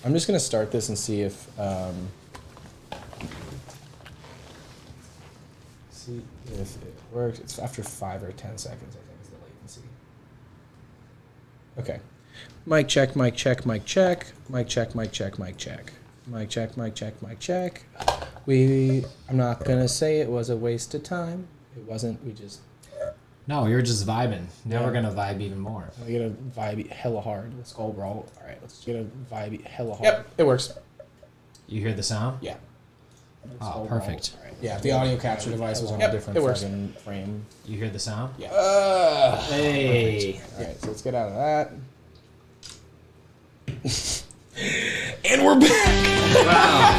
I'm just gonna start this and see if it works. It's after 5 or 10 seconds, I think, is the latency. Okay. Mic check, mic check, mic check, mic check, mic check, mic check. Mic check, mic check, mic check. I'm not gonna say it was a waste of time. It wasn't, we just... No, you're just vibing. Now we're gonna vibe even more. We're gonna vibe hella hard. Let's go, bro. Alright, let's get a vibe hella hard. Yep, it works. You hear the sound? Yeah. Oh, perfect. Right. Yeah, if the audio capture device was on a different fucking frame. You hear the sound? Yeah. Hey. Alright, so let's get out of that. And we're back! Wow.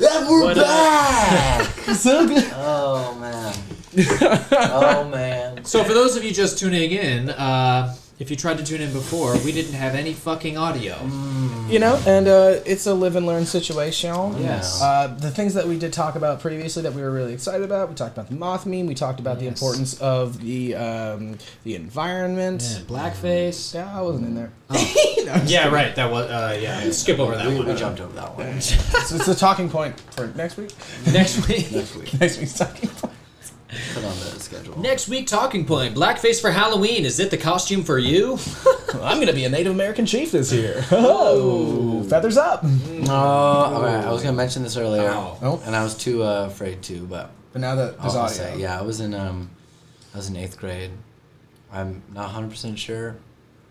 And we're back! So good. Oh, man. Oh, man. So for those of you just tuning in, if you tried to tune in before, we didn't have any fucking audio. You know, and it's a live and learn situation. Yes. The things that we did talk about previously that we were really excited about, we talked about the moth meme, we talked about the importance of the environment. Yeah, blackface. Yeah, I wasn't in there. Oh. Yeah, right. That was, yeah. Skip over that one. We jumped over that one. So it's a talking point for next week. Next week. Next week. Next week's talking point. Put on the schedule. Next week, talking point. Blackface for Halloween. Is it the costume for you? I'm going to be a Native American chief this year. Oh, feathers up. Alright, I was going to mention this earlier. Oh. And I was too afraid to, but But now that there's I'll audio. say, yeah, I was in 8th grade. I'm not 100% sure.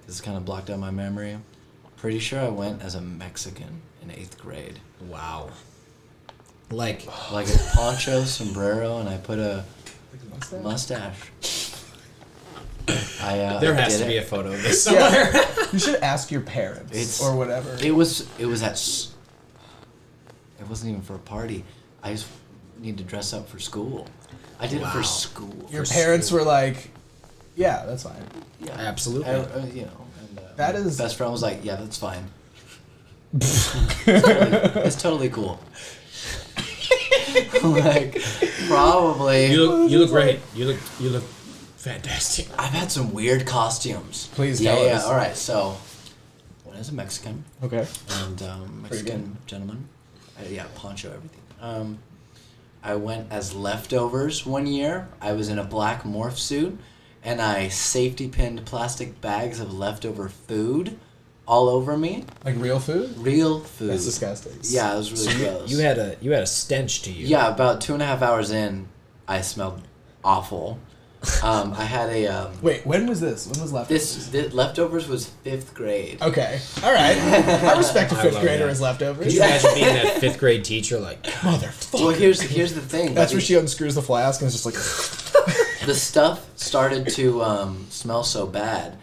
This kind of blocked out my memory. Pretty sure I went as a Mexican in 8th grade. Wow. Like a poncho, sombrero, and I put a mustache. there has to be a photo of this somewhere. You should ask your parents or whatever. It wasn't even for a party. I just need to dress up for school. I did it for school. Your parents were like, "Yeah, that's fine." Yeah, absolutely. You know, and that my is best friend was like, "Yeah, that's fine." It's totally cool. Like, probably. You look great. You look fantastic. I've had some weird costumes. Please tell us. Yeah. All right. So, one is a Mexican. Okay. And Mexican gentleman. Poncho, everything. I went as leftovers one year. I was in a black morph suit, and I safety pinned plastic bags of leftover food all over me. Like real food? Real food. That's disgusting. Yeah, it was really gross. You had a stench to you. Yeah, about 2.5 hours in, I smelled awful. I had a Wait, when was this? When was leftovers? this leftovers was 5th grade. Okay, all right. I respect a fifth grader as leftovers. Could you imagine being that 5th grade teacher, like, motherfucker? Well, here's the thing. That's where she unscrews the flask and is just like. The stuff started to smell so bad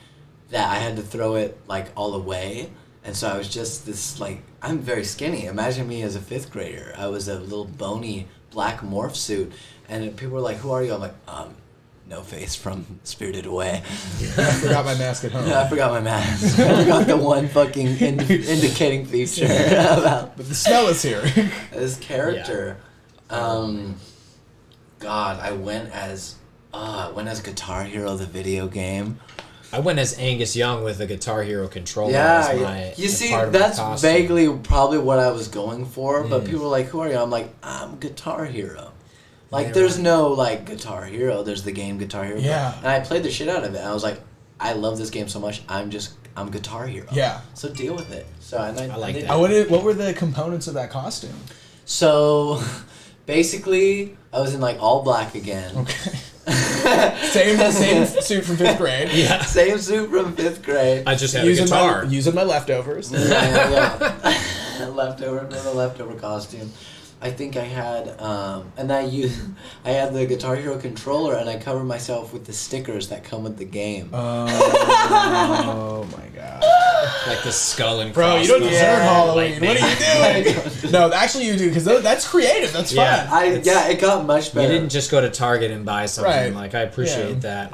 that I had to throw it like all away, and so I was just this like I'm very skinny. Imagine me as a 5th grader. I was a little bony black morph suit, and people were like, "Who are you?" I'm like, No Face from Spirited Away. I forgot my mask at home. I forgot my mask. I forgot the one fucking indicating feature about. But the smell is here. This character. God, I went as Guitar Hero, the video game. I went as Angus Young with a Guitar Hero controller. Yeah, you see, that's vaguely probably what I was going for, but people were like, "Who are you?" I'm like, "I'm Guitar Hero." Like, there's no, like, Guitar Hero. There's the game Guitar Hero. Yeah. And I played the shit out of it. I was like, I love this game so much, I'm Guitar Hero. Yeah. So deal with it. So I like did that. What were the components of that costume? So, basically, I was in, like, all black again. Okay. Same suit from 5th grade. Yeah. Same suit from 5th grade. I just had a guitar. Using my leftovers. Yeah. Leftover from the leftover costume. I think I had, and I had the Guitar Hero controller, and I covered myself with the stickers that come with the game. Oh my god! Like the skull and bro, you don't deserve Halloween. Lightning. What are you doing? No, actually you do, because that's creative. That's fun. It got much better. You didn't just go to Target and buy something. Right. Like, I appreciate that.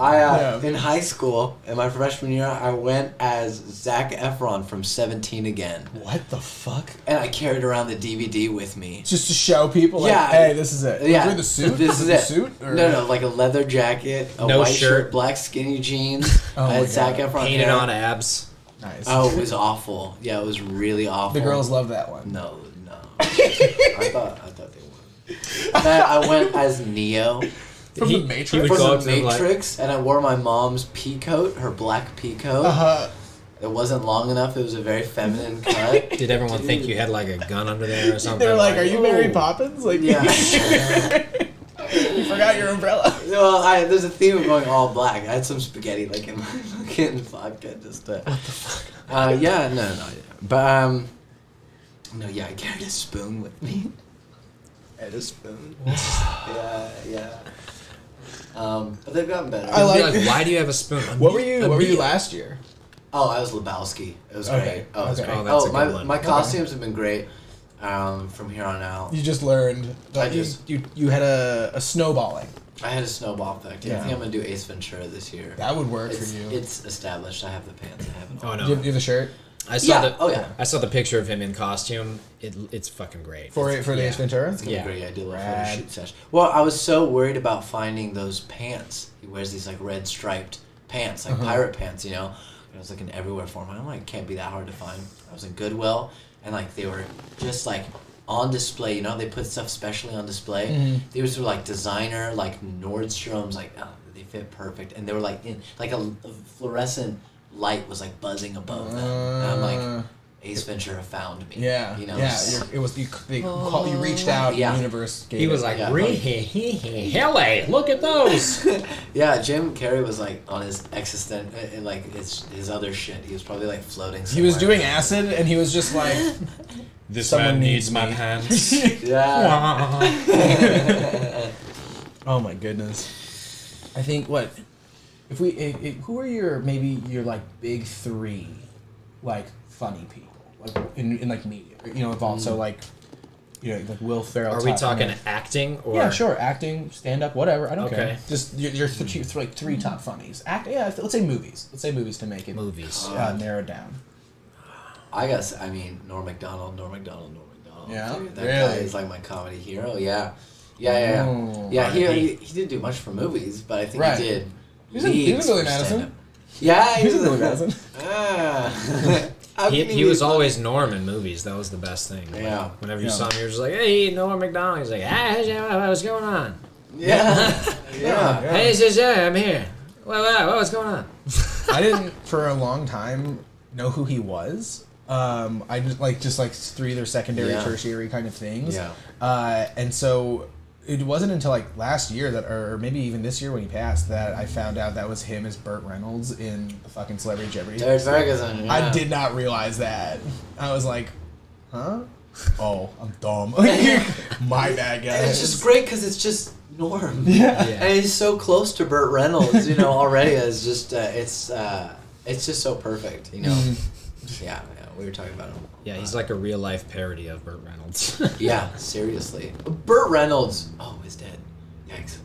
In high school, in my freshman year, I went as Zac Efron from 17 Again. What the fuck? And I carried around the DVD with me. Just to show people, like, hey, this is it. Yeah. Wearing the suit? This is the it. Suit? Or? No, like a leather jacket, a No white shirt. black skinny jeans. I had Zac Efron painted hair. on abs. Nice. Oh, it was awful. Yeah, it was really awful. The girls love that one. No. I thought they would. And I went as Neo From He- the Matrix. he would from go the up to them like- Matrix, and I wore my mom's pea coat, her black pea coat. It wasn't long enough. It was a very feminine cut. Did everyone think you had like a gun under there or something? They're like, "Are you Mary oh. Poppins?" Like, Yeah. you forgot your umbrella. Well, there's a theme of going all black. I had some spaghetti like in my fucking vodka just to. What the fuck? Yeah, no, but no, yeah, I carried a spoon with me. I had a spoon. yeah. But they've gotten better. I like- why do you have a spoon? What were you last year? Oh, I was Lebowski. It was Okay. great. Oh, it was Okay. great. Oh, that's a my good one. my costumes have been great from here on out. You just learned. I You had a snowballing. I had a snowball effect. Yeah. I think I'm gonna do Ace Ventura this year. That would work it's, for you. It's established. I have the pants. I have it all. Oh Do no! you have the shirt I saw Yeah. the. Oh yeah. I saw the picture of him in costume. It's fucking great. for the Ace Ventura? It's gonna Yeah. be great. I do love Rad. photo shoot session. Well, I was so worried about finding those pants. He wears these like red striped pants, like pirate pants, you know. And I was looking everywhere for them. I'm like, can't be that hard to find. I was in Goodwill, and like they were just like on display. You know, they put stuff specially on display. Mhm. These were like designer, like Nordstrom's, like they fit perfect, and they were like in like a fluorescent light was like buzzing above them, and I'm like, Ace Ventura found me. Yeah, You know. yeah. It was you reached out. Yeah. And the universe gave He was it. like, Yeah. Helle, look at those. Yeah, Jim Carrey was like on his like his other shit. He was probably like floating. He was somewhere. doing acid, and he was just like, This Someone man needs needs my me. pants. Yeah. oh my goodness. I think what if who are your like big three, like funny people, like in like media, you know, involved. So like, you know, like Will Ferrell. Are we top- talking you know. acting or? Yeah, sure. Acting, stand up, whatever. I don't care. Okay. Just your like three top funnies. Let's say movies. Let's say movies to make it Movies. narrowed down. I mean, Norm Macdonald. Yeah? That Really? guy is like my comedy hero. Yeah. Oh, Yeah, R.I.P. he didn't do much for movies, but I think Right. he did. He was in leads Billy for Madison. stand-up. Yeah, He's in Billy Madison. How He, can he be was funny? always Norm in movies. That was the best thing. Like, Yeah. whenever you Yeah. saw him, you were just like, "Hey, Norm Macdonald." He's like, "Hey, what's going on?" Yeah. Yeah. Hey, he says, "Yeah, I'm here." What's going on? I didn't for a long time know who he was. I just like through either secondary, Yeah. tertiary kind of things. Yeah. And so it wasn't until like last year or maybe even this year when he passed, that I found out that was him as Burt Reynolds in the fucking Celebrity Jeopardy. Jared Ferguson. I yeah. did not realize that. I was like, huh? Oh, I'm dumb. My bad, guys. And it's just great because it's just Norm. Yeah. And he's so close to Burt Reynolds, you know, already. It's just it's just so perfect, you know. Mm-hmm. Yeah, we were talking about him. Yeah, he's like a real life parody of Burt Reynolds. Yeah, seriously. Burt Reynolds, is dead. Yikes.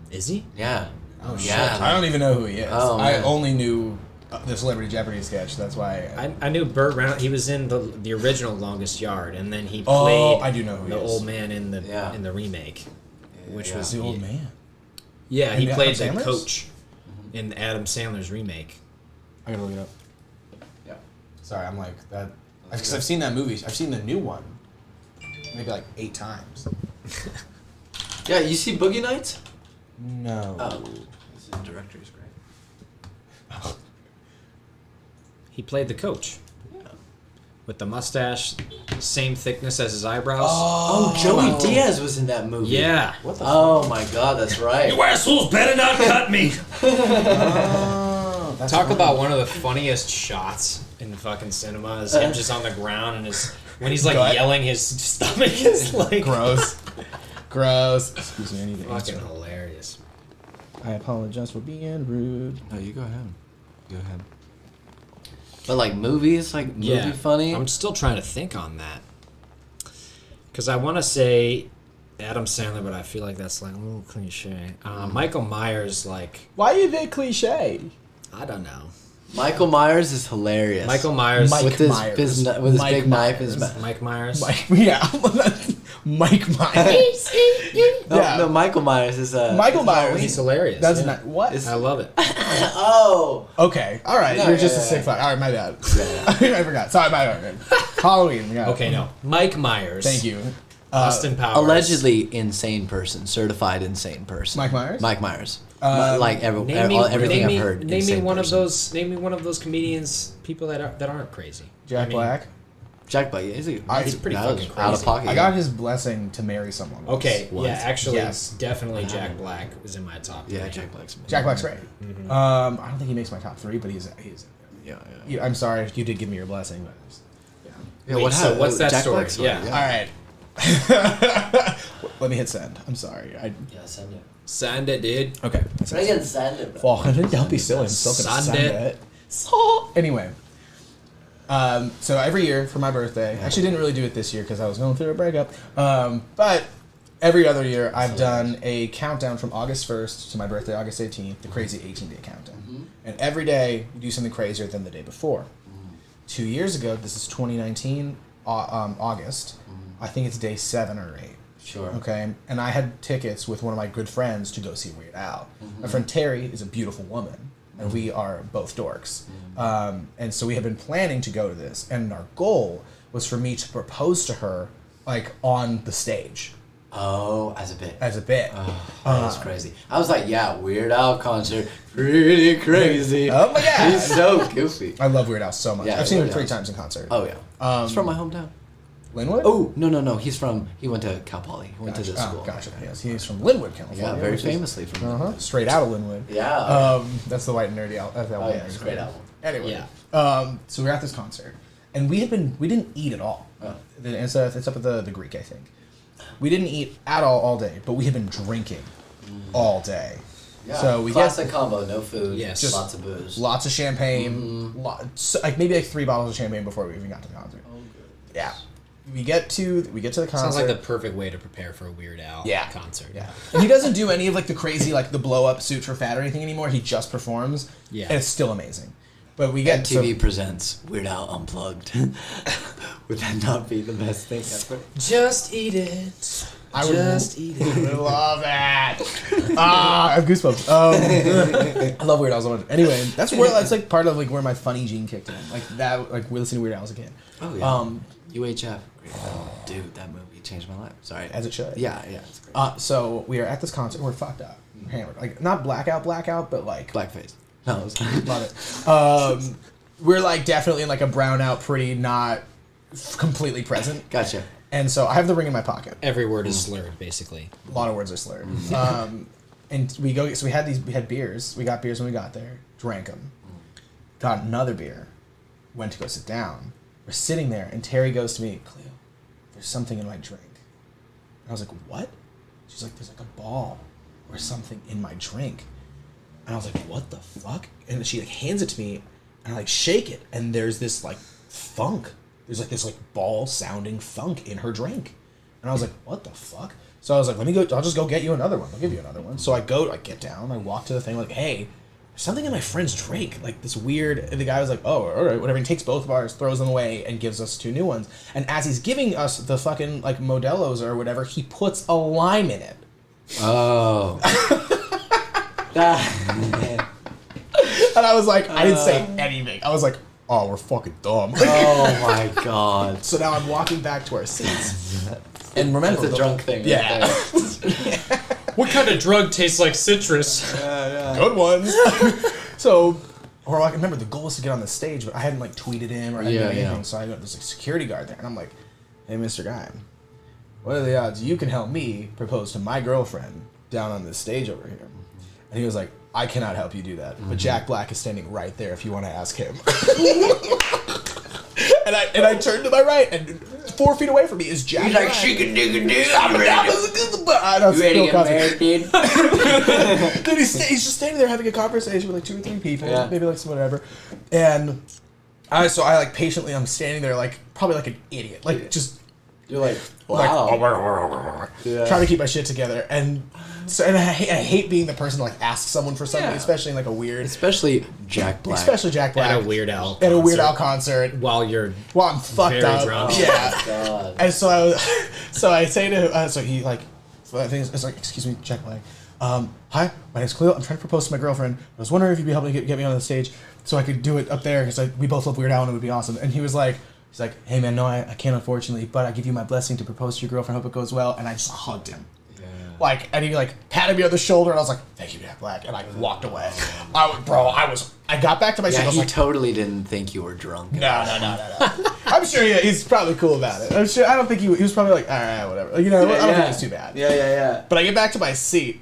Is he? Yeah. Oh shit! Yeah. I don't even know who he is. Oh, I man. only knew the Celebrity Jeopardy sketch. That's why. I knew Burt Reynolds. He was in the original Longest Yard, and then he Oh, played I do know who he the is. old man in the Yeah. remake, which Yeah. was the old man. Yeah, he And played the Adam Sandler's? coach in Adam Sandler's remake. I gotta look it up. Yeah. Sorry, I'm like that. Because I've seen that movie. I've seen the new one, maybe like 8 times. Yeah, you see Boogie Nights? No. Oh. This director is great. He played the coach Yeah. with the mustache, same thickness as his eyebrows. Oh, Joey Diaz was in that movie. Yeah. What the? Oh my god, that's right. assholes better not cut me. Oh, that's Talk right. about one of the funniest shots in fucking cinema is him just on the ground and when he's like Gut. yelling, his stomach is like Gross. Gross. Excuse me, I need to fucking answer. hilarious. I apologize for being rude. No, you go ahead. Go ahead. But like movies, like movie funny. I'm still trying to think on that. Because I want to say Adam Sandler, but I feel like that's like a little cliche. Michael Myers, like, Why are they cliche? I don't know. Michael Myers is hilarious. Michael Myers. Mike with his Myers. with his Mike big knife in Myers. his back. Mike Myers. Mike, yeah. Mike Myers. No, Michael Myers is Michael Myers. He's hilarious. That's yeah. not what. I love it. Oh. Okay, all right. No, You're just a yeah. sick fuck. All right, my bad. I forgot. Sorry, my bad. Halloween. Yeah. Okay, no. Mike Myers. Thank you. Austin Powers. Allegedly insane person, certified insane person. Mike Myers? Mike Myers. Like Everything I've heard. Name me insane one person. of those. Name me one of those comedians, people that aren't crazy. Jack Black. Jack Black. He's pretty fucking out of crazy. pocket. I got his blessing to marry someone. once. Okay, Once. yeah, actually, Yes. definitely Jack Black was in my top. Yeah, three. Jack Black's amazing. Jack Black's great. Mm-hmm. I don't think he makes my top 3, but he's. Yeah. I'm sorry, you did give me your blessing, but. Yeah, Wait, so happened? what's that Jack story? Black's Yeah. All right. Let me hit send. I'm sorry. Yeah, send it. Send it, dude. Okay. Friggin' send it, bro. Fucking don't be silly. I'm still gonna Send send it. it. So anyway, so every year for my birthday, actually didn't really do it this year because I was going through a breakup. But every other year I've done a countdown from August 1st to my birthday, August 18th, the crazy 18-day countdown. And every day you do something crazier than the day before. 2 years ago, this is 2019, August. I think it's day 7 or 8. Sure. Okay, and I had tickets with one of my good friends to go see Weird Al. My friend Terry is a beautiful woman, and we are both dorks. And so we had been planning to go to this, and our goal was for me to propose to her, like, on the stage. Oh, as a bit. As a bit. Oh, that's crazy. I was like, yeah, Weird Al concert, pretty crazy. Oh my god! He's so goofy. I love Weird Al so much. Yeah, I've seen him Weird 3 Al's- times in concert. Oh yeah. He's from my hometown. Linwood? Oh no. He went to Cal Poly. He went to this school. Gotcha. Yes, he's from Linwood, California. Yeah, very which is- famously from. Uh-huh. Straight out of Linwood. Yeah. That's the white nerdy album. Oh yeah, it's a great album. Anyway, Yeah. so we were at this concert, and we didn't eat at all. Oh. It's up at the Greek, I think. We didn't eat at all day, but we had been drinking all day. Yeah. So we classic combo, no food, Yes. just lots of booze. Lots of champagne, maybe 3 bottles of champagne before we even got to the concert. Oh, good. Yeah, we get to the concert. Sounds like the perfect way to prepare for a Weird Al concert. Yeah, and he doesn't do any of like the crazy like the blow up suit for fat or anything anymore. He just performs. Yeah. And it's still amazing. But we get MTV presents Weird Al Unplugged. Would that not be the best thing ever? Just eat it. I would Just eat it. I love that. I have goosebumps. I love Weird Al so much. Anyway, that's like part of like where my funny gene kicked in. Like that, like we listened to Weird Al as a kid. Oh yeah. UHF. Great film. Dude, that movie changed my life. Sorry. As it should. Yeah, it's great. So we are at this concert. We're fucked up, we're hammered. Like not blackout, but like Blackface. No, it's love it. We're like definitely in like a brown out, pretty not completely present. Gotcha. And so I have the ring in my pocket. Every word is slurred, basically. A lot of words are slurred. And we go. So we had beers. We got beers when we got there. Drank them. Got another beer. Went to go sit down. We're sitting there, and Terry goes to me, Cleo, there's something in my drink. And I was like, what? She's like, there's like a ball or something in my drink. And I was like, what the fuck? And she like hands it to me, and I like shake it, and there's this like funk. There's like this like ball sounding funk in her drink. And I was like, what the fuck? So I was like, let me go, I'll just go get you another one. I'll give you another one. So I get down, I walk to the thing like, hey, there's something in my friend's drink. Like this weird, and the guy was like, oh, all right, whatever. And he takes both of ours, throws them away, and gives us 2 new ones. And as he's giving us the fucking like Modelo's or whatever, he puts a lime in it. Oh. And I was like, I didn't say anything. I was like, oh, we're fucking dumb. Oh my god. So now I'm walking back to our seats. And remember, That's a drunk thing. Right Yeah. there. What kind of drug tastes like citrus? Good ones. So, or I remember the goal was to get on the stage, but I hadn't like tweeted him or hadn't done anything. So I got this like security guard there, and I'm like, hey, Mr. Guy, what are the odds you can help me propose to my girlfriend down on this stage over here? And he was like, I cannot help you do that, but Jack Black is standing right there if you want to ask him. And I turned to my right, and 4 feet away from me is Jack He's Black. like, shake-a-dig-a-dig, I'm ready. You ready to get married, dude? Dude, he's just standing there having a conversation with like 2 or 3 people, Yeah. maybe like some whatever. And I'm standing there like probably like an idiot, like just You're like, wow. trying to keep my shit together. And So, and I hate being the person to like ask someone for something, especially in like a weird, Especially Jack Black. At a Weird Al At a Weird Al concert while I'm fucked very up. drunk. Yeah. Oh, God. And so I say to so he like, so I think it's like, excuse me, Jack Black. Hi, my name's Khalil. I'm trying to propose to my girlfriend. I was wondering if you'd be helping get me on the stage so I could do it up there because like, we both love Weird Al and it would be awesome. And he's like, hey man, no, I can't unfortunately, but I give you my blessing to propose to your girlfriend. Hope it goes well. And I just hugged him. Yeah. Like, and he like patted me on the shoulder and I was like, thank you, Jack Black. And I walked away. I got back to my seat. I was He like, totally didn't think you were drunk. No. I'm sure he's probably cool about it. I'm sure. I don't think he was probably like, all right, whatever. I don't think it was too bad. Yeah. But I get back to my seat,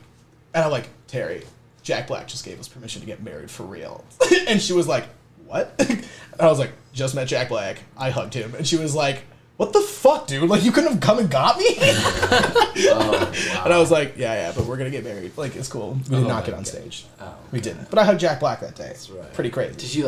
and I'm like, Terry, Jack Black just gave us permission to get married for real. And she was like, what? And I was like, just met Jack Black. I hugged him. And she was like, what the fuck, dude? Like, you couldn't have come and got me? Wow. And I was like, yeah, but we're going to get married. Like, it's cool. We did not get on stage. Oh, we didn't. But I hugged Jack Black that day. That's right. Pretty crazy. Did you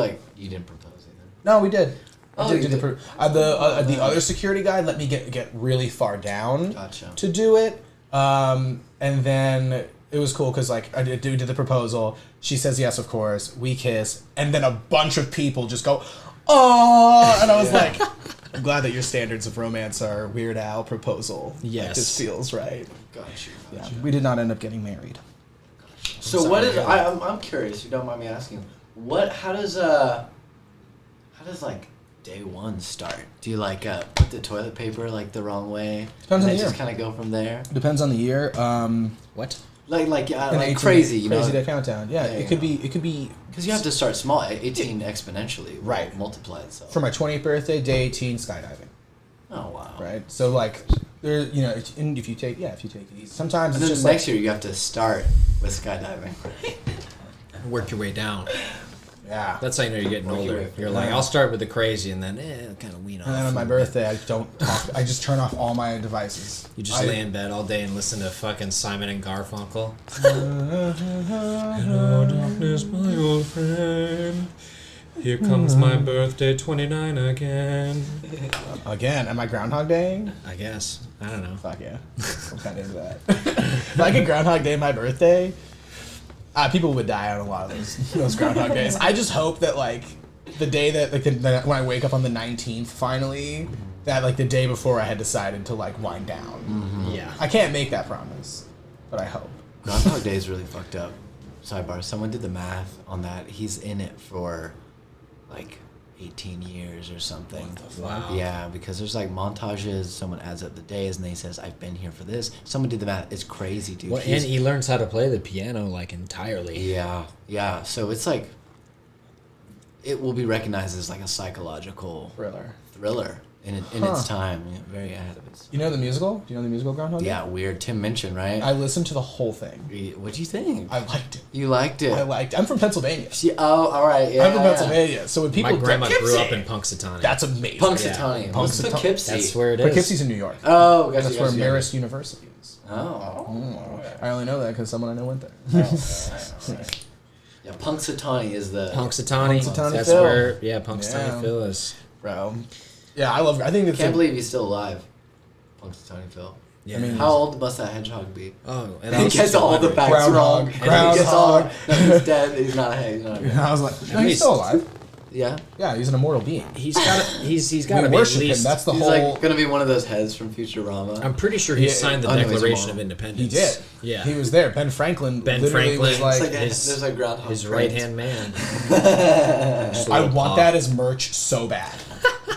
didn't propose either? No, we did. You did. The other security guy let me get really far down Gotcha. to do it, and then it was cool because like I did the proposal. She says yes, of course. We kiss, and then a bunch of people just go, oh, and I was like, I'm glad that your standards of romance are Weird Al proposal. Yes, like, this feels right. Got you. Yeah, we did not end up getting married. So what is? I'm curious. You don't mind me asking. How does like day one start? Do you like put the toilet paper like the wrong way? Depends on the year. Just kind of go from there. Depends on the year. What? Like crazy, you know. Crazy day countdown. Yeah, it could be because you have to start small. 18 exponentially. Right. Multiplied. So. For my 20th birthday, day 18, skydiving. Oh wow. Right. So like, there, and if you take these, sometimes And it's then just next year you have to start with skydiving. Work your way down. Yeah. That's how you know you're getting older. You're like, I'll start with the crazy and then kind of wean off. And then on my birthday, I don't talk. I just turn off all my devices. You just lay in bed all day and listen to fucking Simon and Garfunkel. Hello, darkness, my old friend. Here comes my birthday 29 again. Again, am I Groundhog Day? I guess. I don't know. Fuck yeah. I'm kind of into that. If I get Groundhog Day my birthday, people would die on a lot of those Groundhog Days. I just hope that like the day that like when I wake up on the 19th finally, that like the day before I had decided to like wind down. Mm-hmm. Yeah. I can't make that promise, but I hope. Groundhog Day is really fucked up. Sidebar. Someone did the math on that. He's in it for like 18 years or something. What the fuck? Wow. Yeah, because there's like montages. Someone adds up the days and then he says, "I've been here for this." Someone did the math. It's crazy, dude. Well, and he learns how to play the piano like entirely. Yeah. So it's like it will be recognized as like a psychological thriller in its time. Yeah, very ahead of its. You know the musical? Do you know the musical Groundhog Day? Yeah, weird. Tim Minchin, right? I listened to the whole thing. What do you think? I liked it. You liked it. I'm from Pennsylvania. All right. Yeah. I'm from Pennsylvania, so when people My grandma get grew up Poughkeepsie, in Punxsutawney. that's amazing. Punxsutawney. Yeah. What's Poughkeepsie? That's where it is. Poughkeepsie's in New York. Oh, gotcha, That's where gotcha. Marist University is. Oh. I only know that because someone I know went there. Yeah, Punxsutawney is the. Punxsutawney. Punxsutawney That's Phil. where, Punxsutawney Yeah. Phil is. Bro. Yeah, I think it's Can't believe he's still alive. Punxsutawney Phil. Yeah. I mean, How old must that hedgehog be? Oh, and He gets all the facts wrong. Groundhog. He gets all. No, he's dead. He's not a hedge. I was like, no, he's still alive. Yeah. Yeah, he's an immortal being. He's got he's got to We be at worship him. least. That's the He's whole. like gonna be one of those heads from Futurama. I'm pretty sure he Yeah, signed the I know he's Declaration immortal. of Independence. He did. Yeah. He was there. Ben Franklin. Ben literally was Franklin. like, It's like his- there's a groundhog. His print. right hand man. I want that as merch so bad.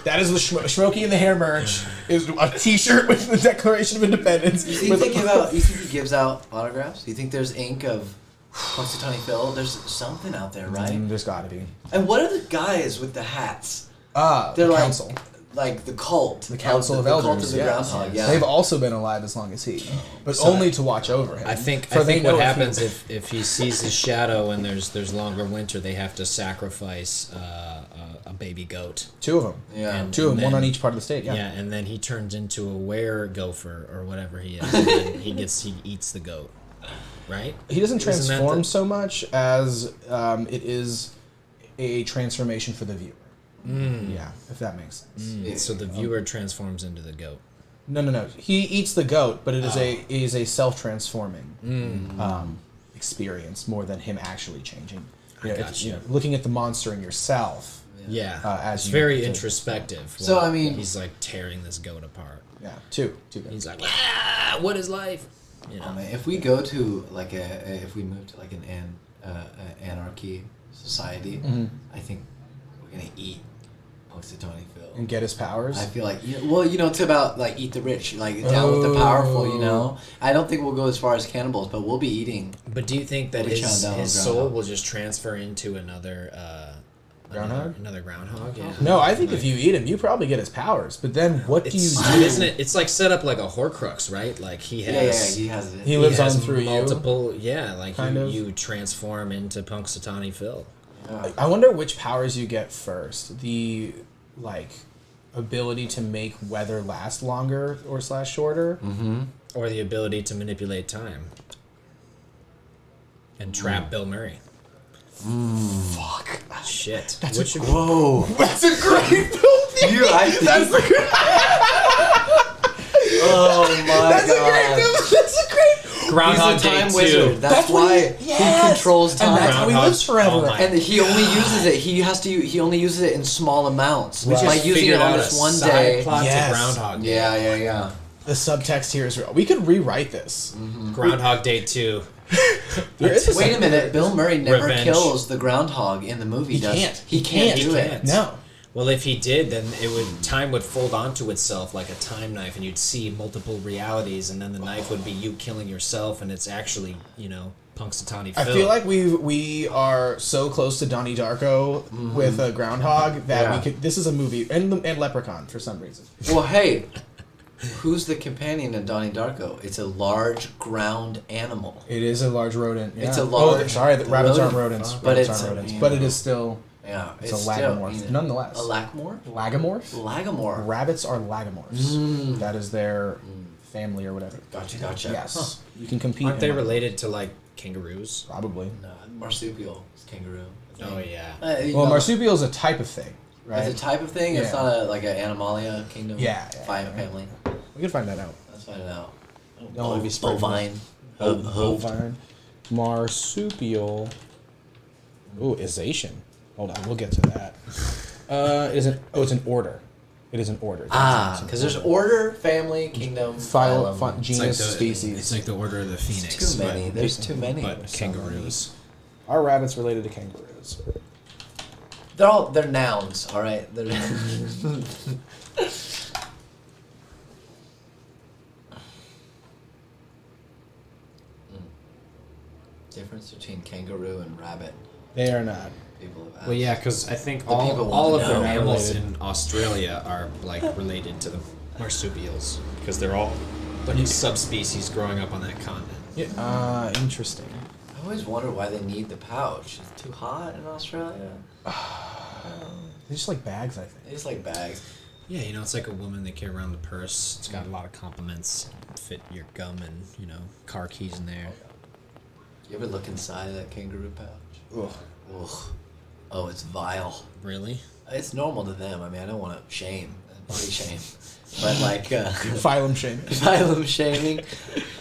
That is the Schmokey and The Hair merch. Is a T-shirt with the Declaration of Independence. You think you think he gives out autographs? You think there's ink of Punxsutawney Phil? There's something out there, right? There's got to be. And what are the guys with the hats? They're They're the like council. Like the cult. The Council of the Elders. cult of the yes. groundhog. Yeah. They've also been alive as long as he, but only to watch over him. I think For they know what if happens he- if he sees his shadow and there's longer winter, they have to sacrifice a baby goat. Two of them. Yeah. And- Two of them, and one then- on each part of the state. Yeah. Yeah. And then he turns into a were gopher or whatever he is. And then he eats the goat, right? He doesn't Isn't that transform the- so much as it is a transformation for the viewer. Yeah, if that makes sense. So the viewer transforms into the goat. No. He eats the goat, but it is a self-transforming experience more than him actually changing. It's, looking at the monster in yourself. Yeah, as it's you very introspective. So, I mean... He's like tearing this goat apart. Yeah, two goats. He's like, what is life? You know? If we go to like if we move to like an anarchy society, I think we're gonna eat Punxsutawney Phil And get his powers. I feel like it's about like eat the rich, like down with the powerful. I don't think we'll go as far as cannibals, but we'll be eating. But do you think that his soul will just transfer into another groundhog? Another groundhog? Yeah. No, I think if you eat him, you probably get his powers. But then what do you do? Isn't it? It's like set up like a Horcrux, right? Like he has. Yeah, he has it. He lives on through multiple, you. Like you transform into Punxsutawney Phil. Yeah. I wonder which powers you get first. The ability to make weather last longer or / shorter, or the ability to manipulate time and trap Bill Murray. Fuck. Shit. Whoa. That's a great film. Oh my That's god. a great film. That's a great. Groundhog He's a time Day wizard. 2. That's why he controls time. And that's how he lives forever. Oh my- And he only uses it. He only uses it in small amounts. We just Like using it on this one day. Plot Yes. to Groundhog Day. Yeah. The subtext here is real. We could rewrite this. Groundhog Day 2. There is Wait a minute. Bill Murray never Revenge. kills the groundhog in the movie. He can't. He can't do it. can't. No. Well, if he did, then time would fold onto itself like a time knife, and you'd see multiple realities, and then the knife would be you killing yourself, and it's actually, Punxsutawney Phil. I feel like we are so close to Donnie Darko with a groundhog that we could. This is a movie and Leprechaun for some reason. Well, hey, who's the companion of Donnie Darko? It's a large ground animal. It is a large rodent. Yeah. It's a large. The rabbits aren't rodent. rodents. But Rabbits it's aren't a- rodents. yeah. But it is still. Yeah, It's a lagomorph, nonetheless. A lagomorph? Lagomorph. Lagomorph. Rabbits are lagomorphs. That is their family or whatever. Gotcha. Yes, you can compete. Aren't they in- related to like kangaroos? Probably. No, marsupial is kangaroo. Oh yeah. Well, marsupial is a type of thing, right? It's a type of thing. It's Yeah. not like an Animalia kingdom. Yeah. Family. We can find that out. Let's find it out. Don't wanna be spreading Bovine. Bovine. Marsupial. Ooh, ization. Hold on, we'll get to that. It's an order. It is an order. Because there's order, family, kingdom, phylum. Genus, species. It's like the Order of the Phoenix. Too many. There's too many. But kangaroos. Are rabbits related to kangaroos? They're nouns. All right. Difference between kangaroo and rabbit. They are not. People have asked. Well, yeah, because I think The people want all to of the know. mammals Related. in Australia are like related to the marsupials because they're all like subspecies growing up on that continent. Yeah. Interesting. I always wonder why they need the pouch. It's too hot in Australia. They're just like bags, I think. They just like bags. Yeah, it's like a woman they carry around the purse. It's got a lot of compliments. Fit your gum and car keys in there. You ever look inside of that kangaroo pouch? Ugh. Ugh. Oh, it's vile. Really? It's normal to them. I mean, I don't want to shame, body shame, but like Phylum shame. phylum shaming.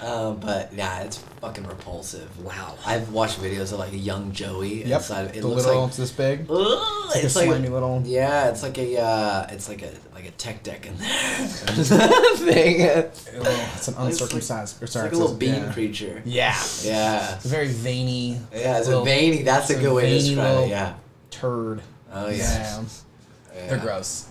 But yeah, it's fucking repulsive. Wow. I've watched videos of like a young Joey Yep. inside. It the looks little, like it's this big. ugh, It's like a slimy little. Yeah, it's like a tech deck in there. thing. It's an uncircumcised. It's like a little bean creature. Yeah. Yeah. It's a very veiny. Yeah, it's a little- veiny. That's a good way to veiny describe little it. Yeah. turd. Oh yeah. They're gross. It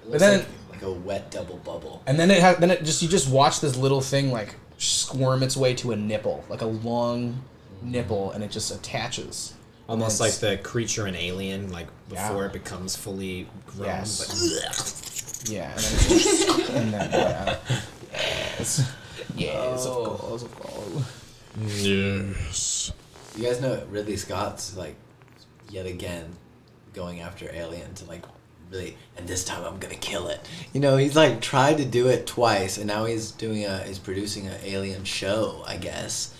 But looks then- like a wet double bubble. And then you just watch this little thing like squirm its way to a nipple, like a long nipple, and it just attaches. Almost And like it's- the creature in Alien, like before Yeah. it becomes fully grown. Yes. Yeah, and then it's just, and then yes, of course. Yes. You guys know Ridley Scott's like yet again going after Alien to like really, and this time I'm gonna kill it. He's like tried to do it twice, and now he's producing an Alien show, I guess.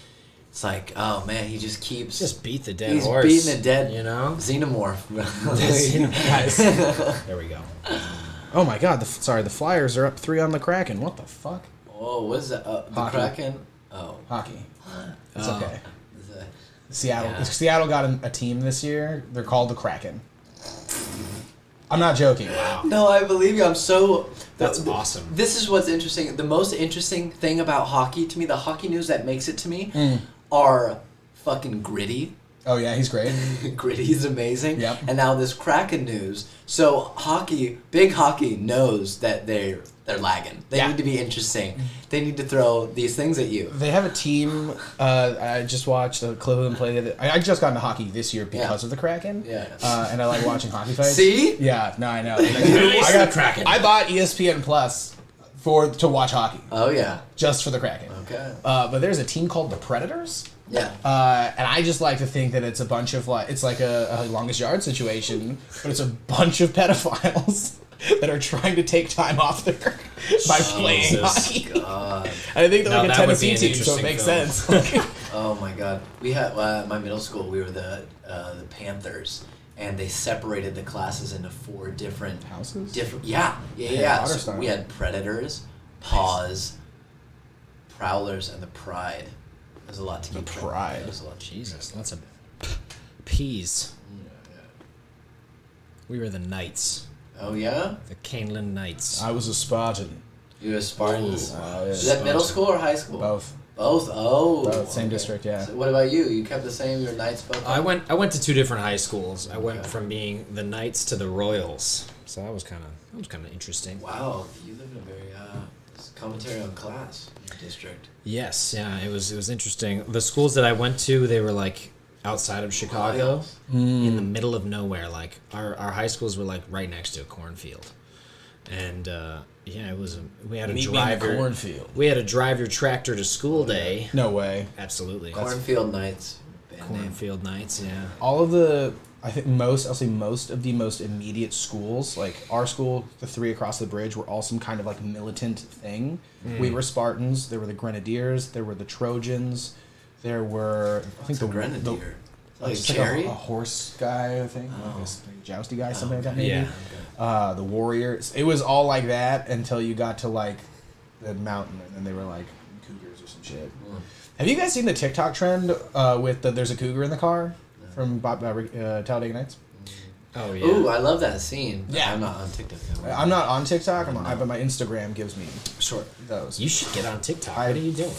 It's like, oh man, he just keeps Just beat the dead he's horse. beating a dead You know? xenomorph. There we go. Oh my God! The Flyers are up 3 on the Kraken. What the fuck? Oh, what is that? The Hockey. Kraken? Oh. Hockey. It's Oh. okay. Is that- Seattle. Yeah. Seattle got a team this year. They're called the Kraken. I'm not joking. Wow. No, I believe you. I'm so... That's awesome. This is what's interesting. The most interesting thing about hockey to me, the hockey news that makes it to me, are fucking Gritty. Oh yeah, he's great. Gritty's amazing. Yep. And now this Kraken news. So hockey, big hockey knows that they're lagging. They Yeah. need to be interesting. They need to throw these things at you. They have a team. I just watched a clip of them play. I just got into hockey this year because of the Kraken. Yeah. And I like watching hockey fights. See? Yeah. No, I know. Release the Kraken. I bought ESPN Plus to watch hockey Oh yeah. just for the Kraken. Okay. But there's a team called the Predators. Yeah. And I just like to think that it's a bunch of it's like a longest yard situation, but it's a bunch of pedophiles that are trying to take time off there by playing Jesus. hockey. God. And I think they're Now like a that would be Tennessee an team, so it interesting makes film. sense. Oh my God. We had at my middle school. We were the Panthers, and they separated the classes into 4 different Houses? Yeah. Harry So Potter style. we had Predators, Paws, Prowlers, and the Pride. There's a lot to keep track of. Pride. There's a lot to keep Jesus, lots of peas. We were the Knights, Oh yeah. the Canelan Knights. I was a Spartan. You were Spartans. Oh, yeah. Is that middle school or high school? Both. Both. Oh. Both, same district, yeah. So what about you? You kept the same. Your Knights both. I went to 2 different high schools. I went Okay. from being the Knights to the Royals. So that was kind of interesting. Wow. You live in a very commentary on class in your district. Yes, yeah, it was interesting. The schools that I went to, they were like outside of Chicago, in the middle of nowhere. Like our high schools were like right next to a cornfield, and yeah, it was. We had a Meet me in the driver. cornfield. We had to drive your tractor to school day. No way. Absolutely, Cornfield Knights. Band name. cornfield nights. Yeah. All of the, I think most of the most immediate schools, like our school, the 3 across the bridge, were all some kind of like militant thing. We were Spartans. There were the Grenadiers. There were the Trojans. There were, I think, It's a Grenadier. Like just cherry? like a horse guy, I think, like a jousty guy, something like that, maybe. Yeah. The Warriors. It was all like that until you got to like the mountain, and then they were like cougars or some shit. Have you guys seen the TikTok trend with there's a cougar in the car from Talladega Nights? Oh yeah. Ooh, I love that scene. Yeah. I'm not on TikTok. I'm not on TikTok, but my Instagram gives me those. You should get on TikTok. What are you doing?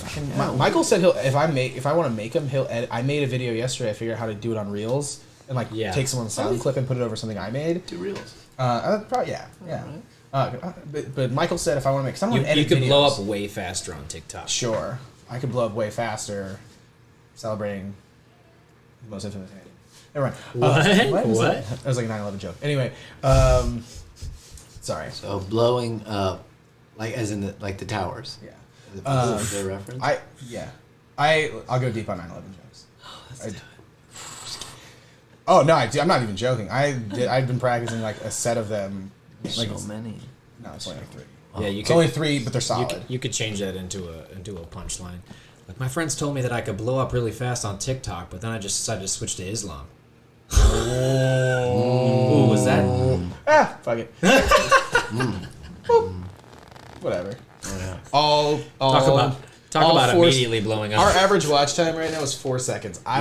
Michael said if I want to make him, he'll edit. I made a video yesterday. I figured out how to do it on Reels and like take someone's sound clip and put it over something I made. Do reels. Probably yeah. But Michael said if I want to make, someone edit You could videos, blow up way faster on TikTok. Sure, I could blow up way faster, celebrating the most infamous day. Never mind. What? Was What? That was like a 9/11 joke. Anyway, sorry. So blowing up, like as in the towers. Yeah. Is there a reference? I'll go deep on 9/11 jokes. Oh no, I'm not even joking. I've been practicing like a set of them. Like so many. No, it's only like 3. Yeah, you It's could, only 3, but they're solid. you could change that into a punchline. Like my friends told me that I could blow up really fast on TikTok, but then I just decided to switch to Islam. Ooh, was that? Fuck it. Boop. Whatever. All Talk all about four- immediately blowing up. Our average watch time right now is 4 seconds. I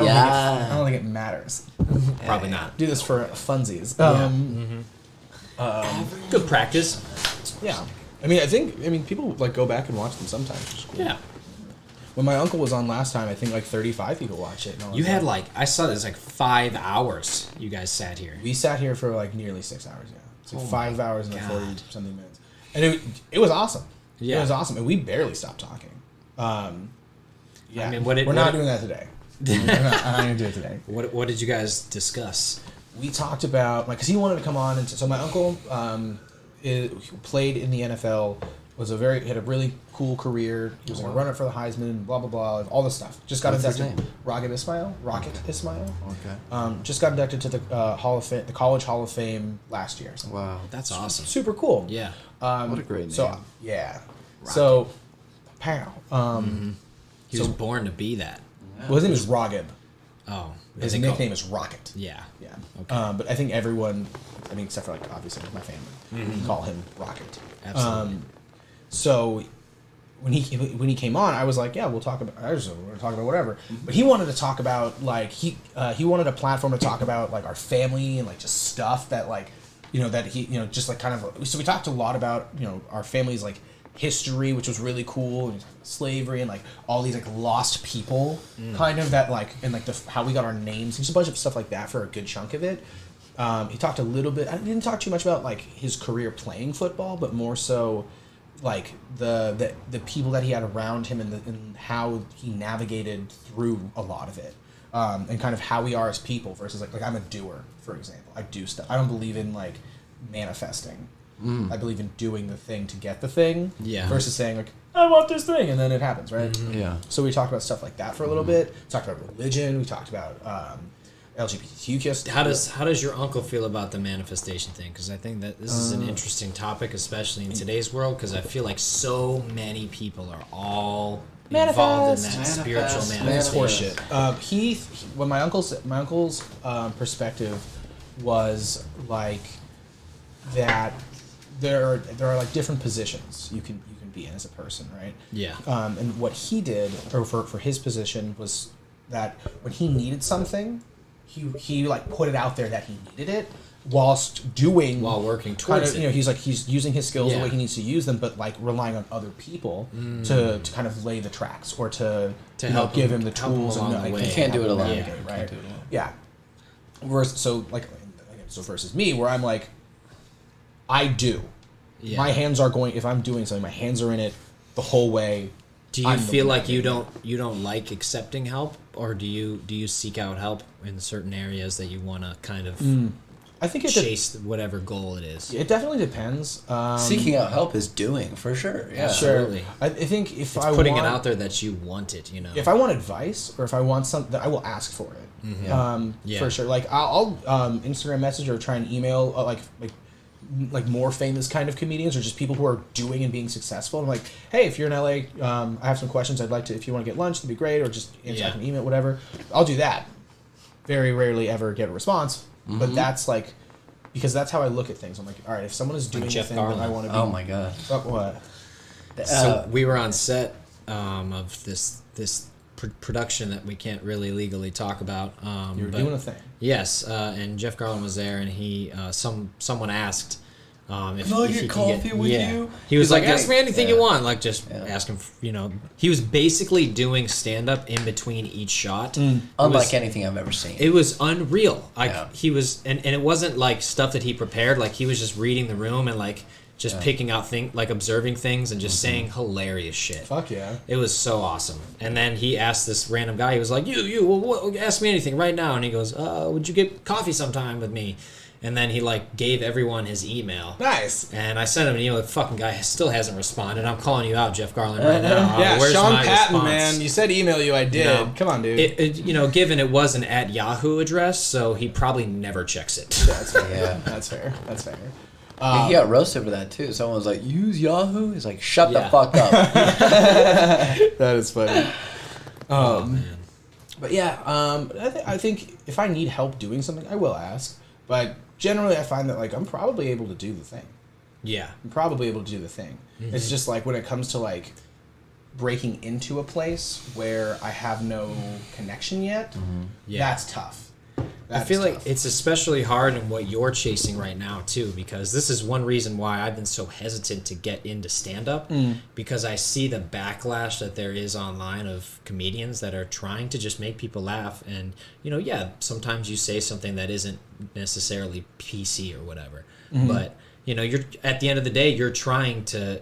don't think it matters. Probably not. Do this for funsies. Good practice. Yeah. I mean, people like go back and watch them sometimes. Which is cool. Yeah. When my uncle was on last time, I think like 35 people watched it. And I was You had like, I saw this like 5 hours. You guys sat here. we sat here for like nearly 6 hours. Yeah, it's like Oh 5 hours and God. 40 something minutes, and it was awesome. Yeah. It was awesome, and we barely stopped talking. Yeah, I mean, we're not doing that today. I'm not gonna do it today. What did you guys discuss? We talked about because he wanted to come on, and so my uncle he played in the NFL. Had a really cool career. He was going to run it for the Heisman, blah blah blah, all this stuff. Just got What's his inducted. name? Rocket Ismail. Okay. Just got inducted to the the College Hall of Fame last year. So Wow. That's awesome. super cool. Yeah. What a great name. So yeah. So, pow. He was So- born to be that. Well, his name is Ragib. Oh. His nickname is Rocket. Yeah. Yeah. Okay. But I think everyone, except for like obviously my family, call him Rocket. Absolutely. So when he came on, I was like, yeah, we'll talk about. We're gonna talk about whatever. But he wanted to talk about like he wanted a platform to talk about like our family and like just stuff that like that he just like kind of. So we talked a lot about our family's like history, which was really cool, and slavery and like all these like lost people kind of that like and like how we got our names, just a bunch of stuff like that for a good chunk of it. He talked a little bit. I didn't talk too much about like his career playing football, but more so like the people that he had around him and how he navigated through a lot of it, and kind of how we are as people versus like I'm a doer, for example. I do stuff. I don't believe in like manifesting. I believe in doing the thing to get the thing, versus saying like I want this thing and then it happens, right? Yeah. So we talked about stuff like that for a little bit. We talked about religion. We talked about LGBTQ stuff. How does your uncle feel about the manifestation thing? Because I think that this is an interesting topic, especially in today's world. Because I feel like so many people are all involved in that spiritual manifestation. It's horseshit. When my uncle's perspective was like that, there are like different positions you can be in as a person, right? Yeah. And what he did, or for his position, was that when he needed something, he like put it out there that he needed it while working towards it. He's using his skills the way he needs to use them, but like relying on other people to kind of lay the tracks or to help give him the tools along the way. He can't do it alone. Right? Yeah. Versus me, where I'm like, I do. Yeah. My hands are going. If I'm doing something, my hands are in it the whole way. Do you feel like you don't like accepting help, or do you seek out help in certain areas that you want to kind of I think it chase whatever goal it is? It definitely depends. Seeking out help is doing for sure. Yeah, absolutely. I think if it's putting it out there that you want it. If I want advice or if I want something, I will ask for it. For sure. Like I'll Instagram message or try and email like more famous kind of comedians or just people who are doing and being successful. I'm like, hey, if you're in LA, I have some questions. I'd like to, if you want to get lunch, that'd be great. Or just answer an email, whatever. I'll do that. Very rarely ever get a response, but that's like, because that's how I look at things. I'm like, all right, if someone is doing a thing that I want to be. Oh my God. What? So we were on set of this production that we can't really legally talk about. You were doing a thing. Yes, and Jeff Garlin was there, and he someone asked if Can I he get could coffee with you? He was like, ask getting- me anything you want. Like, just ask him. He was basically doing stand up in between each shot. Unlike anything I've ever seen. It was unreal. Yeah. He was, and it wasn't like stuff that he prepared. Like he was just reading the room and like just picking out things, like observing things and just saying hilarious shit. Fuck yeah. It was so awesome. And then he asked this random guy, he was like, ask me anything right now. And he goes, would you get coffee sometime with me? And then he like gave everyone his email. Nice. And I sent him an email. The fucking guy still hasn't responded. I'm calling you out, Jeff Garlin, right now. Yeah, Where's Sean my Patton, response? man. You said email you. I did. Come on, dude. Given it was an @Yahoo address, so he probably never checks it. That's fair. Yeah. That's fair. That's fair. He got roasted for that too. Someone was like, "Use Yahoo." He's like, "Shut the fuck up." That is funny. Man. But yeah, I think if I need help doing something, I will ask. But generally, I find that like I'm probably able to do the thing. Yeah. I'm probably able to do the thing. Mm-hmm. It's just like when it comes to like breaking into a place where I have no connection yet, that's tough. I feel like it's especially hard in what you're chasing right now too, because this is one reason why I've been so hesitant to get into stand-up, because I see the backlash that there is online of comedians that are trying to just make people laugh, and sometimes you say something that isn't necessarily PC or whatever, but you're at the end of the day you're trying to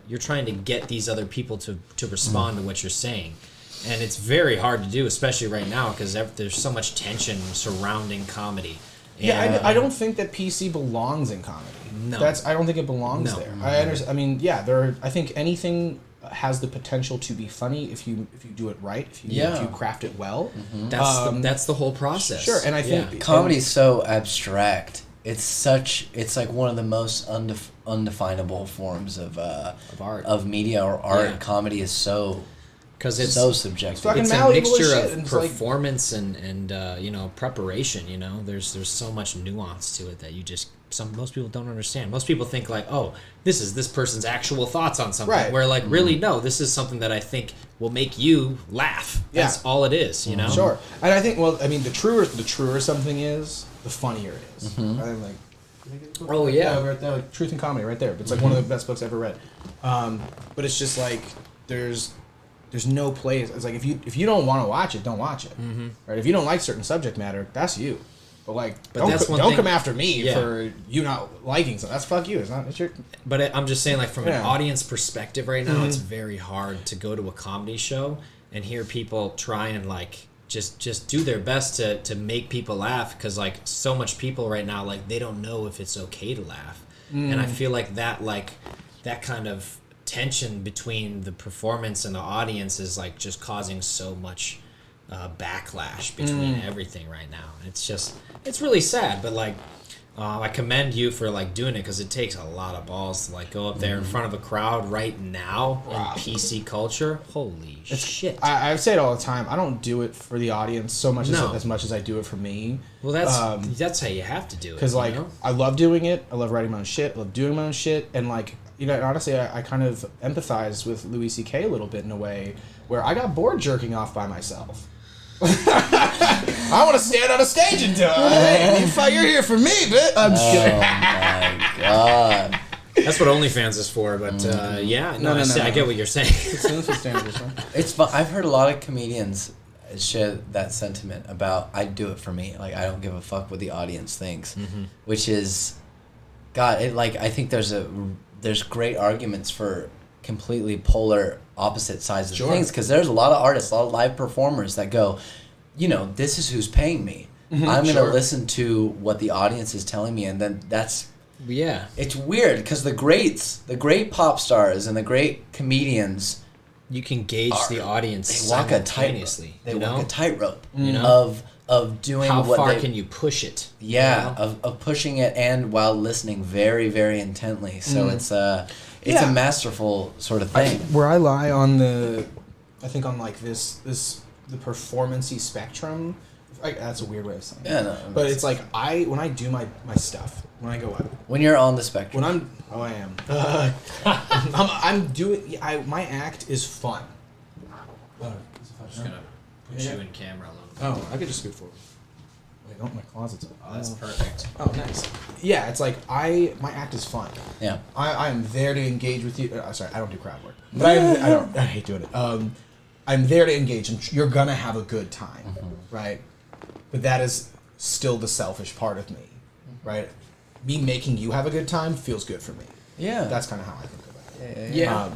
get these other people to respond to what you're saying. And it's very hard to do, especially right now, because there's so much tension surrounding comedy. And I don't think that PC belongs in comedy. No. I don't think it belongs there. I understand. I mean, I think anything has the potential to be funny if you do it right, if you craft it well. Mm-hmm. That's the whole process. Sure, and I think comedy's so abstract. It's like one of the most undefinable forms of art, of media or art. Yeah. Comedy is so because it's so subjective. fucking it's a malleable as mixture shit, of and it's like- performance and you know, preparation. You know, there's so much nuance to it that you just most people don't understand. Most people think like, oh, this is this person's actual thoughts on something, Right. where like really no, this is something that I think will make you laugh. That's all it is. You know, Sure. And I think, well, I mean, the truer something is, the funnier it is. Mm-hmm. I'm like, Oh, yeah. right there, like, Truth and Comedy, right there. It's like one of the best books I've ever read. But it's just like there's no place. It's like if you don't want to watch it, don't watch it. Mm-hmm. Right? If you don't like certain subject matter, that's you. But like, don't come after me for you not liking something. That's fuck you. It's your. But I'm just saying, like, from an audience perspective right now, it's very hard to go to a comedy show and hear people try and like just do their best to make people laugh, because like so much people right now, like, they don't know if it's okay to laugh. And I feel like that kind of tension between the performance and the audience is like just causing so much backlash between everything right now. It's really sad, but like I commend you for like doing it, because it takes a lot of balls to like go up there in front of a crowd right now in PC culture. Holy shit! I say it all the time. I don't do it for the audience so much as much as I do it for me. Well, that's how you have to do it. Because like, you know? I love doing it. I love writing my own shit. I love doing my own shit. And like, you know, honestly, I kind of empathize with Louis C.K. a little bit in a way where I got bored jerking off by myself. I want to stand on a stage and do it. Hey, you're here for me, bitch. I'm just kidding. Oh my god. That's what OnlyFans is for. But I get what you're saying. It's fun. I've heard a lot of comedians share that sentiment about, I do it for me. Like, I don't give a fuck what the audience thinks, which is, God, it like, I think there's great arguments for completely polar opposite sides of things, because there's a lot of artists, a lot of live performers that go, you know, this is who's paying me. I'm going to listen to what the audience is telling me, and then that's... Yeah. It's weird, because the great pop stars and the great comedians... You can gauge the audience simultaneously. They walk a tightrope, you know, of doing how what far can you push it? Yeah, you know? of pushing it, and while listening very, very intently. So it's a masterful sort of thing. Where I lie on the performance-y spectrum. That's a weird way of saying it. Yeah, no, but it's like when I do my stuff, when I go out. When you're on the spectrum. I am. I'm doing. My act is fun. I'm just gonna put you in camera a little bit. Oh, I could just scoot forward. Wait, no, my closet's up. Oh, that's perfect. Oh, nice. Yeah, it's like my act is fun. Yeah. I am there to engage with you. Sorry, I don't do crowd work, but I hate doing it. I'm there to engage, and you're gonna have a good time, right? But that is still the selfish part of me, right? Me making you have a good time feels good for me. Yeah. That's kind of how I think about it. Yeah.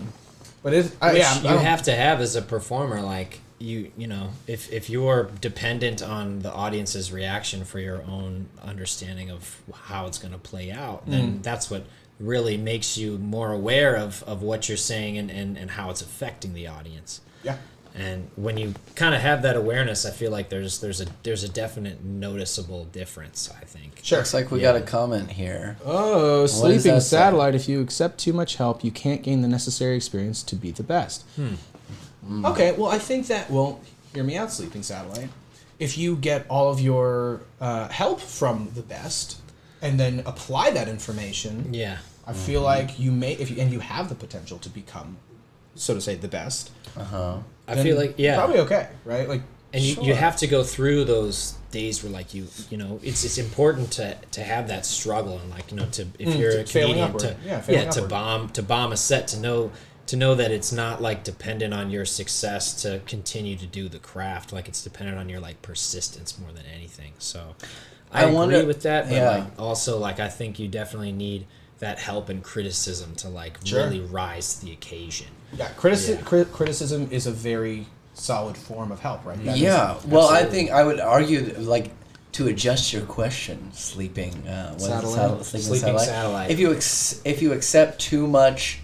But it's you have to have as a performer, like you know, if you're dependent on the audience's reaction for your own understanding of how it's going to play out, then that's what really makes you more aware of what you're saying and how it's affecting the audience. Yeah. And when you kind of have that awareness, I feel like there's a definite noticeable difference, I think. Sure. Looks like we got a comment here. Oh, does sleeping that say? satellite. If you accept too much help, you can't gain the necessary experience to be the best. Okay, well, I think that, hear me out, sleeping satellite. If you get all of your help from the best and then apply that information, I feel like you may, and you have the potential to become, so to say, the best. I feel like probably okay, right? Like, and you have to go through those days where like you know it's important to have that struggle, and like, you know, if you're a comedian to bomb a set, to know that it's not like dependent on your success to continue to do the craft, like it's dependent on your like persistence more than anything. So I agree with that, but like also like I think you definitely need that help and criticism to like really rise to the occasion. Yeah, criticism is a very solid form of help, right? Well, I think I would argue like to adjust your question, sleeping satellite. If you accept too much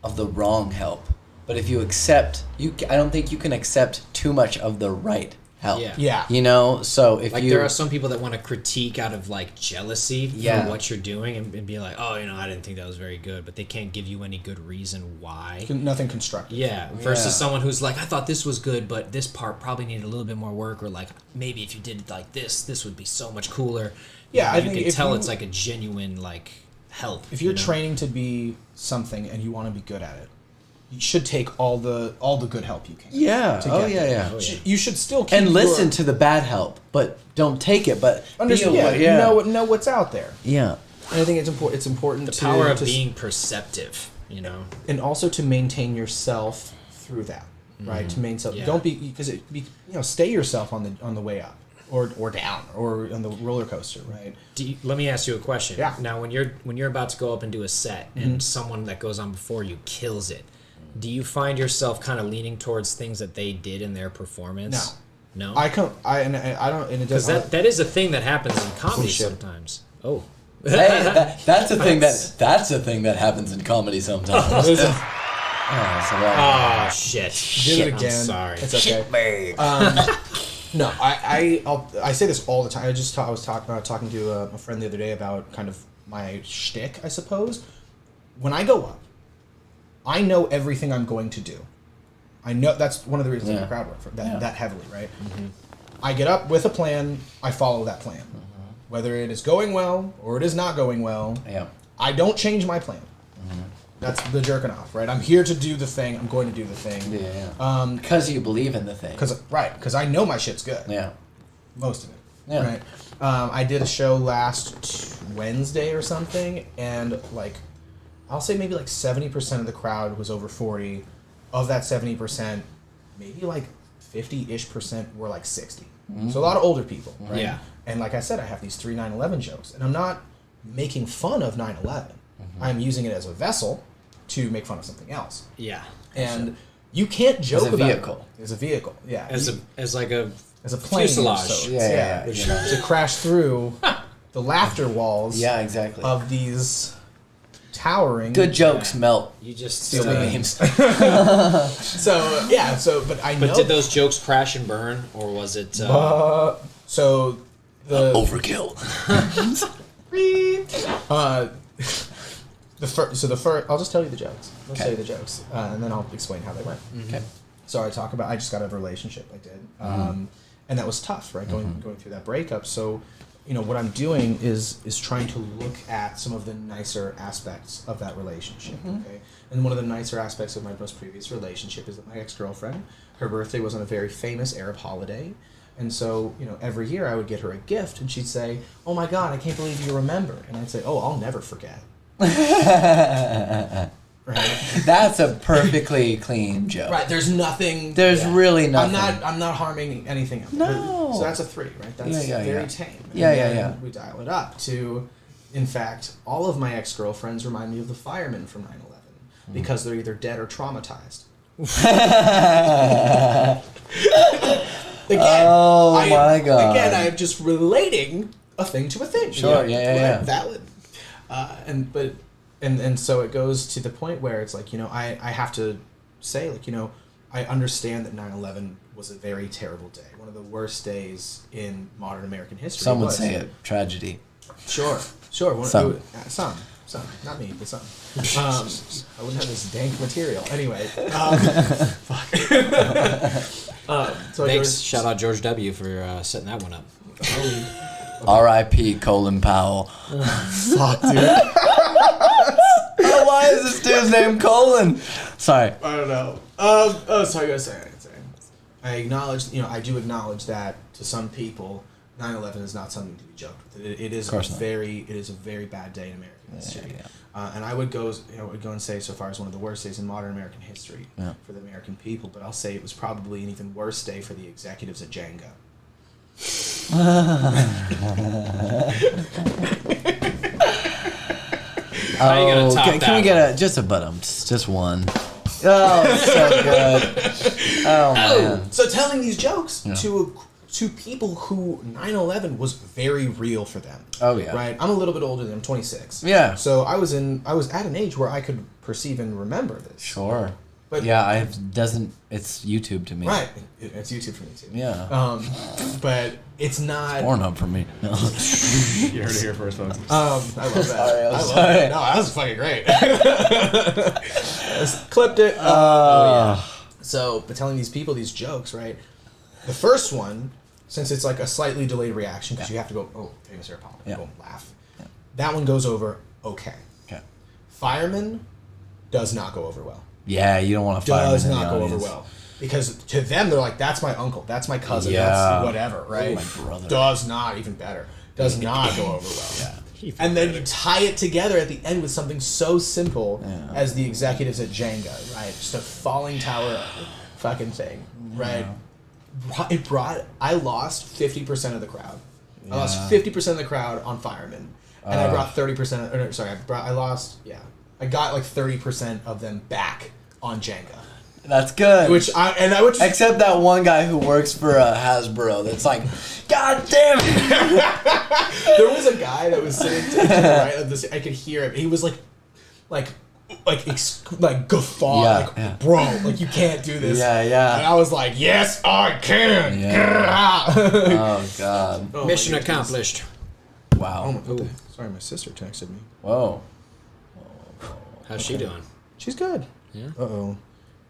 of the wrong help, but if you accept I don't think you can accept too much of the right help. Yeah. You know, so if Like, you... there are some people that want to critique out of, like, jealousy Yeah. for what you're doing and be like, oh, I didn't think that was very good, but they can't give you any good reason why. Nothing constructive. Yeah, versus someone who's like, I thought this was good, but this part probably needed a little bit more work, or like, maybe if you did like this would be so much cooler. Yeah, I you think can if tell you- it's like a genuine, like, help. If you're you know? training to be something and you want to be good at it, you should take all the good help you can. Yeah. to Oh, get yeah, there. yeah. You should still keep And listen your, to the bad help, but don't take it, but understand. be Yeah, aware- know what's out there. Yeah. And I think it's important. It's important The to power of to, being perceptive, you know. and also to maintain yourself through that, right? To maintain Yeah. don't be because stay yourself on the way up or down or on the roller coaster, right? Let me ask you a question. Yeah. Now, when you're about to go up and do a set, and someone that goes on before you kills it, do you find yourself kind of leaning towards things that they did in their performance? No. I don't, and it Because doesn't. that is a thing that happens in comedy shit. sometimes. Oh. Hey, that's a thing that happens in comedy sometimes. Oh shit! Did it again. I'm sorry. It's okay. No, I say this all the time. I was talking to a friend the other day about kind of my shtick, I suppose. When I go up, I know everything I'm going to do. I know that's one of the reasons I'm a crowd work for that heavily, right? Mm-hmm. I get up with a plan. I follow that plan, whether it is going well or it is not going well. Yeah. I don't change my plan. That's the jerking off, right? I'm here to do the thing. I'm going to do the thing. Yeah. Because you believe in the thing. Because I know my shit's good. Yeah. Most of it. Yeah. Right. I did a show last Wednesday or something, and like, I'll say maybe like 70% of the crowd was over 40. Of that 70%, maybe like 50-ish% were like 60. So a lot of older people, right? Yeah. And like I said, I have these 3 9/11 jokes, and I'm not making fun of 9/11. I'm using it as a vessel to make fun of something else. Yeah. And you can't joke As a about vehicle. it. As a vehicle, yeah. As like a as a plane, fuselage. of sorts, Yeah. to crash through the laughter walls Yeah, exactly. of these towering Good jokes melt. you just. Steel beams. but I know. But did those jokes crash and burn, or was it? So the Overkill. the first I'll just tell you the jokes. I'll Okay. tell you the jokes, and then I'll explain how they went. Okay. So I just got out of a relationship I did, and that was tough, right? Going through that breakup. So, what I'm doing is trying to look at some of the nicer aspects of that relationship. Okay, and one of the nicer aspects of my most previous relationship is that my ex-girlfriend, her birthday was on a very famous Arab holiday. And so, every year I would get her a gift, and she'd say, "Oh my God, I can't believe you remember." And I'd say, "Oh, I'll never forget." Right? That's a perfectly clean joke. Right. There's nothing. There's really nothing. I'm not harming anything. No. So that's a 3, right? That's very tame. And then we dial it up to, in fact, all of my ex-girlfriends remind me of the firemen from 9/11 because they're either dead or traumatized. Again, my God. Again, I'm just relating a thing to a thing. Sure, yeah. Valid. And so it goes to the point where it's like, I have to say, like, I understand that 9/11 was a very terrible day. One of the worst days in modern American history. Some would say it. Tragedy. Sure. Some. Some. Not me, but some. I wouldn't have this dank material. Anyway. Fuck. So Thanks. Shout out George W. for setting that one up. R.I.P. Colin Powell. Fuck, dude. Oh, why is this dude's name Colin? Sorry. I don't know. Sorry, I was saying. I acknowledge, I do acknowledge that to some people, 9/11 is not something to be joked with. It is a very bad day in American history. And I would go and say so far as one of the worst days in modern American history for the American people. But I'll say it was probably an even worse day for the executives at Jenga. How are you gonna top can we get just a just one? Oh, so good. Oh man. So telling these jokes to people who 9/11 was very real for them. Oh yeah. Right. I'm a little bit older than I'm 26. Yeah. So I was at an age where I could perceive and remember this. Sure. But it's YouTube to me. right, it's YouTube for me too. Yeah. But it's not. Pornhub for me. No. You heard it here first, folks. I love that. Sorry, I love sorry. that. No, that was fucking great. Just clipped it. So, but telling these people these jokes, right? The first one, since it's like a slightly delayed reaction, because you have to go, oh, famous hair Paul, boom, laugh. Yeah. That one goes over okay. Okay. Fireman does not go over well. Yeah, you don't want to fire Does in the not go over audience. well. Because to them, they're like, that's my uncle, that's my cousin, Yeah. that's whatever, right? My brother. Does not, even better. Does not go over well. Yeah. And then you tie it together at the end with something so simple as the executives at Jenga, right? Just a falling tower fucking thing, right? I lost 50% of the crowd. I lost 50% of the crowd on Fireman. And I brought 30%, I got like 30% of them back on Jenga. That's good. Except that one guy who works for Hasbro that's like, God damn it! There was a guy that was sitting to the right of this. I could hear him. He was like guffaw, bro, like you can't do this. Yeah. And I was like, yes, I can. Yeah. Oh God. Mission accomplished. Wow. Oh my God. Sorry, my sister texted me. Whoa. How's she doing? She's good. Yeah. Uh-oh.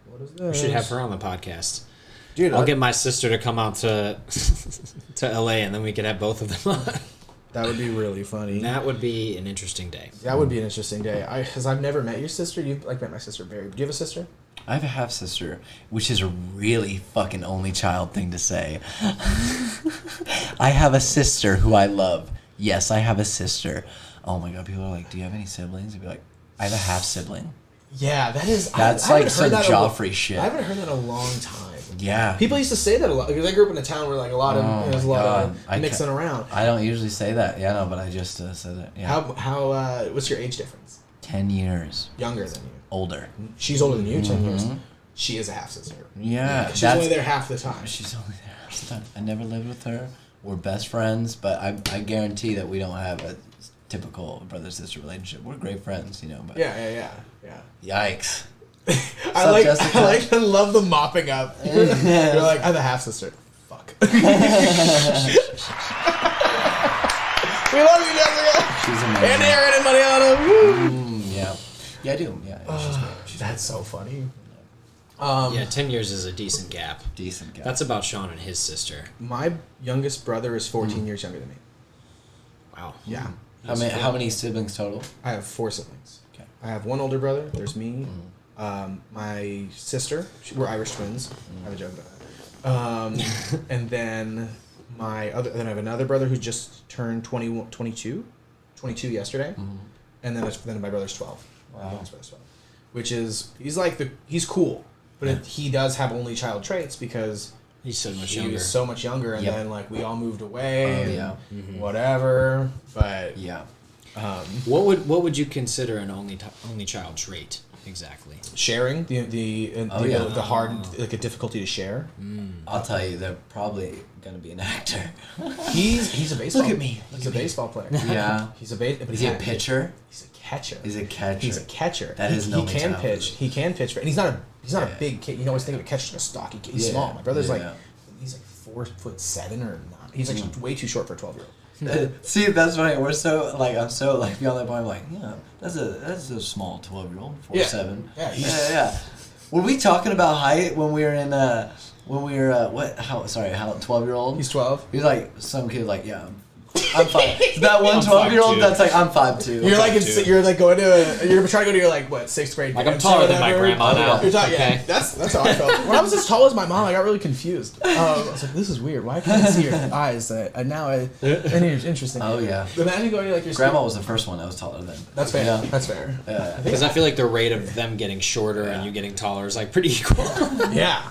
What is this? We should have her on the podcast. Dude, I'll get my sister to come out to LA, and then we could have both of them on. that would be really funny. That would be an interesting day. That would be an interesting day. Because I've never met your sister. You've met my sister Barry. Do you have a sister? I have a half sister, which is a really fucking only child thing to say. I have a sister who I love. Yes, I have a sister. Oh my God, people are like, do you have any siblings? I'd be like, I have a half sibling. Yeah, that is. That's I like some Joffrey shit. I haven't heard that in a long time. Yeah. People used to say that a lot because I grew up in a town where like a lot of there's a lot of mixing around. I don't usually say that. Yeah, no, but I just said it. Yeah. How what's your age difference? 10 years. Younger than you. Older. She's older than you. 10 years. She is a half sister. Yeah. She's only there half the time. She's only there half the time. I never lived with her. We're best friends, but I guarantee that we don't have a typical brother-sister relationship. We're great friends, But Yeah. Yikes. I love the mopping up. You're like, I have a half sister. Fuck. We love you, Jessica. She's amazing. And Aaron and Mariana. Woo. Yeah. Yeah, I do. Yeah. She's great. That's so funny. 10 years is a decent gap. Decent gap. That's about Sean and his sister. My youngest brother is 14 years younger than me. Wow. Yeah. How many siblings total? I have 4 siblings. Okay. I have one older brother. There's me. My sister. We're Irish twins. I have a joke about that. And then I have another brother who just turned 22 yesterday. And then my brother's 12. Wow. My brother's 12. Which is he's cool, but he does have only child traits because he's so much he younger. was so much younger, and then we all moved away. Whatever. But What would you consider an only child trait exactly? sharing the hard like a difficulty to share. I'll tell you, they're probably gonna be an actor. He's a baseball. Look at me. He's a baseball player. Yeah. He's a but Is he a pitcher? He's a catcher. He's a catcher. He's a catcher. That is an he only can child. pitch. He can pitch, and he's not a big kid. You always think of a catcher as a stocky kid. He's small. My brother's he's like 4'7" or not. He's like way too short for a 12-year-old. See, that's funny. We're so I'm so beyond that point. I'm like, that's a small 12-year-old, 4'7". Yeah. Were we talking about height when we were in how 12-year-old? He's 12. He's like some kid I'm 5. That one 12-year-old that's like I'm 5'2". You're going to you're trying to go to your 6th grade. Like I'm taller than my grandma now. Yeah, that's how I felt. When I was as tall as my mom, I got really confused. I was like, this is weird. Why can't I see your eyes? And now it's interesting. Oh yeah. Imagine going to your grandma was the first one that was taller than. That's fair. Yeah. That's fair. Because I feel like the rate of them getting shorter and you getting taller is pretty equal. Yeah.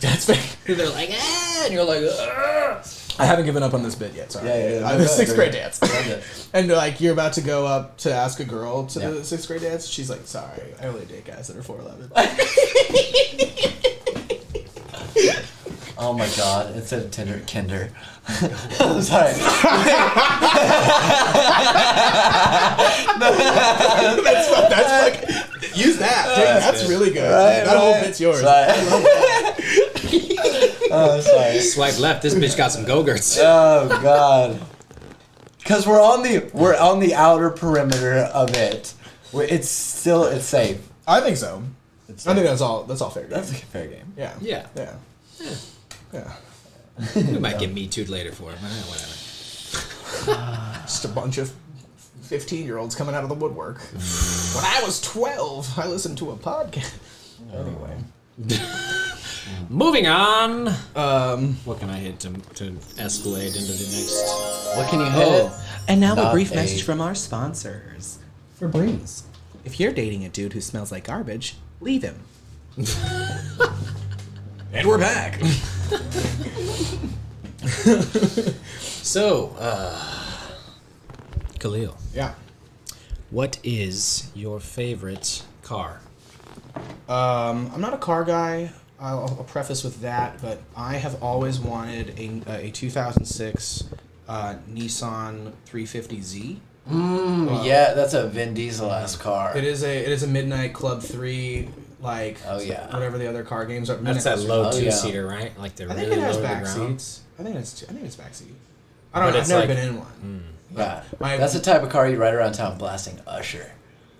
That's fair. They're like, and you're like, ugh. I haven't given up on this bit yet. Sorry. Yeah. The 6th grade dance. And you're about to go up to ask a girl to the 6th grade dance. She's like, sorry, I only date guys that are 4'11". Oh my God! It said Kinder. I'm sorry. That's Use that. That's good. really good. Right, That whole right. bit's yours. Right. I love that. Oh, sorry. Swipe left. This bitch got some go-gurts. Oh God. Because we're on the outer perimeter of it. It's safe. I think so. It's I think safe. that's all fair game. That's a fair game. Yeah. Yeah. Yeah. We might get Me Too'd later for it, but whatever. Just a bunch of 15-year-olds coming out of the woodwork. When I was 12, I listened to a podcast. Anyway. Moving on. What can I hit to escalate into the next? What can you hit? And now Not a brief a- message from our sponsors. Febreze. If you're dating a dude who smells like garbage, leave him. And we're back. So, Khalil, Yeah. what is your favorite car? I'm not a car guy. I'll preface with that, but I have always wanted a 2006 Nissan 350Z. Yeah, that's a Vin Diesel-esque car. It is a Midnight Club 3, like Oh, yeah. whatever the other car games are. That's Midnight that Club low 3. Oh, yeah. two-seater, right? Like the I think really it has low to the back ground. seats. I think it's back seat. I don't But know. I've it's never like- been in one. Yeah. My- That's the type of car you ride around town blasting Usher.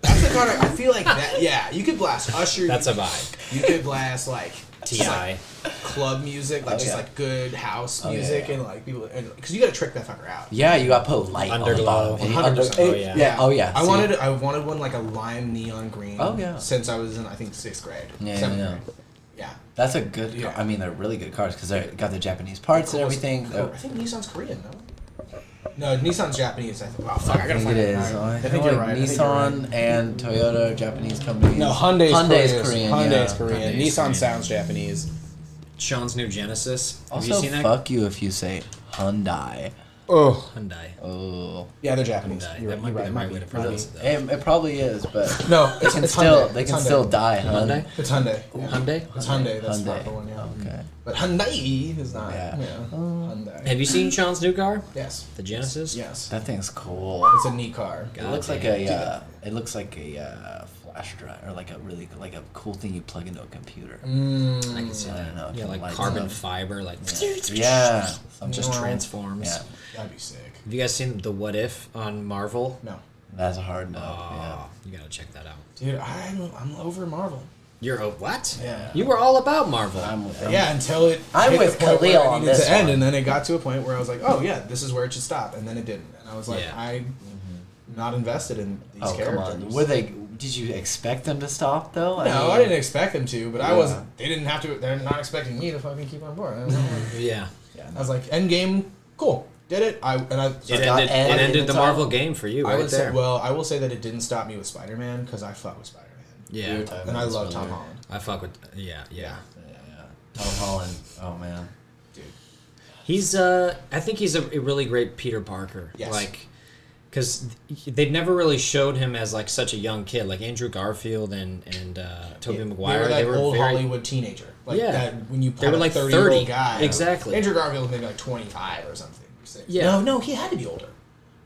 That's the kind of, I feel like that. Yeah, you could blast Usher. That's a vibe. You could blast like just, Ti. like, club music, like Oh, just yeah. like good house Oh, yeah, music, yeah. and like people, because you got to trick that fucker out. Yeah, you got to put light on the Underglow. bottom. And you 100%. Oh, yeah. Yeah. Oh, yeah. I See? wanted one like a lime neon green. Oh, yeah. Since I was in, I think, 6th grade. Yeah, 7th yeah. grade. Yeah. That's a good car. Yeah. I mean, they're really good cars because they got the Japanese parts and everything. I think Nissan's Korean, no? No, Nissan's Japanese. I think. Wow, fuck, I gotta I think find it it. is. I I think think you're like right. I think you're Nissan right. and Toyota, Japanese companies. No, Hyundai's Korean. Hyundai's yeah. Korean. Hyundai's Nissan Korean. sounds Japanese. Sean's new Genesis. Have Also, you seen that? fuck you if you say Hyundai. Oh. Hyundai. Oh. Yeah, they're Japanese. Hyundai. You're That might right. be the right way to pronounce it, though. It probably is, but No, they it's can it's still Hyundai. they It's can Hyundai. still die, hun. Hyundai? It's Hyundai. Yeah. Hyundai? It's Hyundai. That's Hyundai. not the one. Yeah. Okay. But Hyundai is not. Yeah. Yeah. Hyundai. Have you seen Sean's new car? Yes. The Genesis? Yes. That thing's cool. It's a neat car. It looks like a flash drive or like a cool thing you plug into a computer. I can see I that. don't know. Yeah, It like lights carbon up. fiber, like Yeah. Something. just Wow. transforms. Yeah. That'd be sick. Have you guys seen the What If on Marvel? No. That's a hard no. Oh, you gotta check that out. Dude, I'm over Marvel. You're a what? Yeah. You were all about Marvel. Yeah. I'm with them. Yeah, until it. I'm hit with the point where Khalil it on needed this to end, one. and then it got to a point where I was like, oh yeah, this is where it should stop, and then it didn't, and I was like, Yeah. I'm not invested in these Oh, come characters. on. Did you expect them to stop though? No, I didn't expect them to, but I Yeah. wasn't. They didn't have to. They're not expecting me to fucking keep on board. I was like, Yeah. I was like, Endgame, cool, did it. It got ended, ended it ended in the time. Marvel game for you I right would say, there. well, I will say that it didn't stop me with Spider-Man because I fuck with Spider-Man, Yeah. Dude, and I that's love really Tom weird. Holland, I fuck with yeah. Yeah. Tom Holland. Oh man. dude. He's I think he's a really great Peter Parker. Yes. Like cuz they've never really showed him as like such a young kid like Andrew Garfield and Tobey Maguire. They were that old very Hollywood teenager. Like Yeah. that when you They had were a like 30-year-old 30. guy. Exactly. Andrew Garfield was maybe like 25 or something. Yeah. No, he had to be older.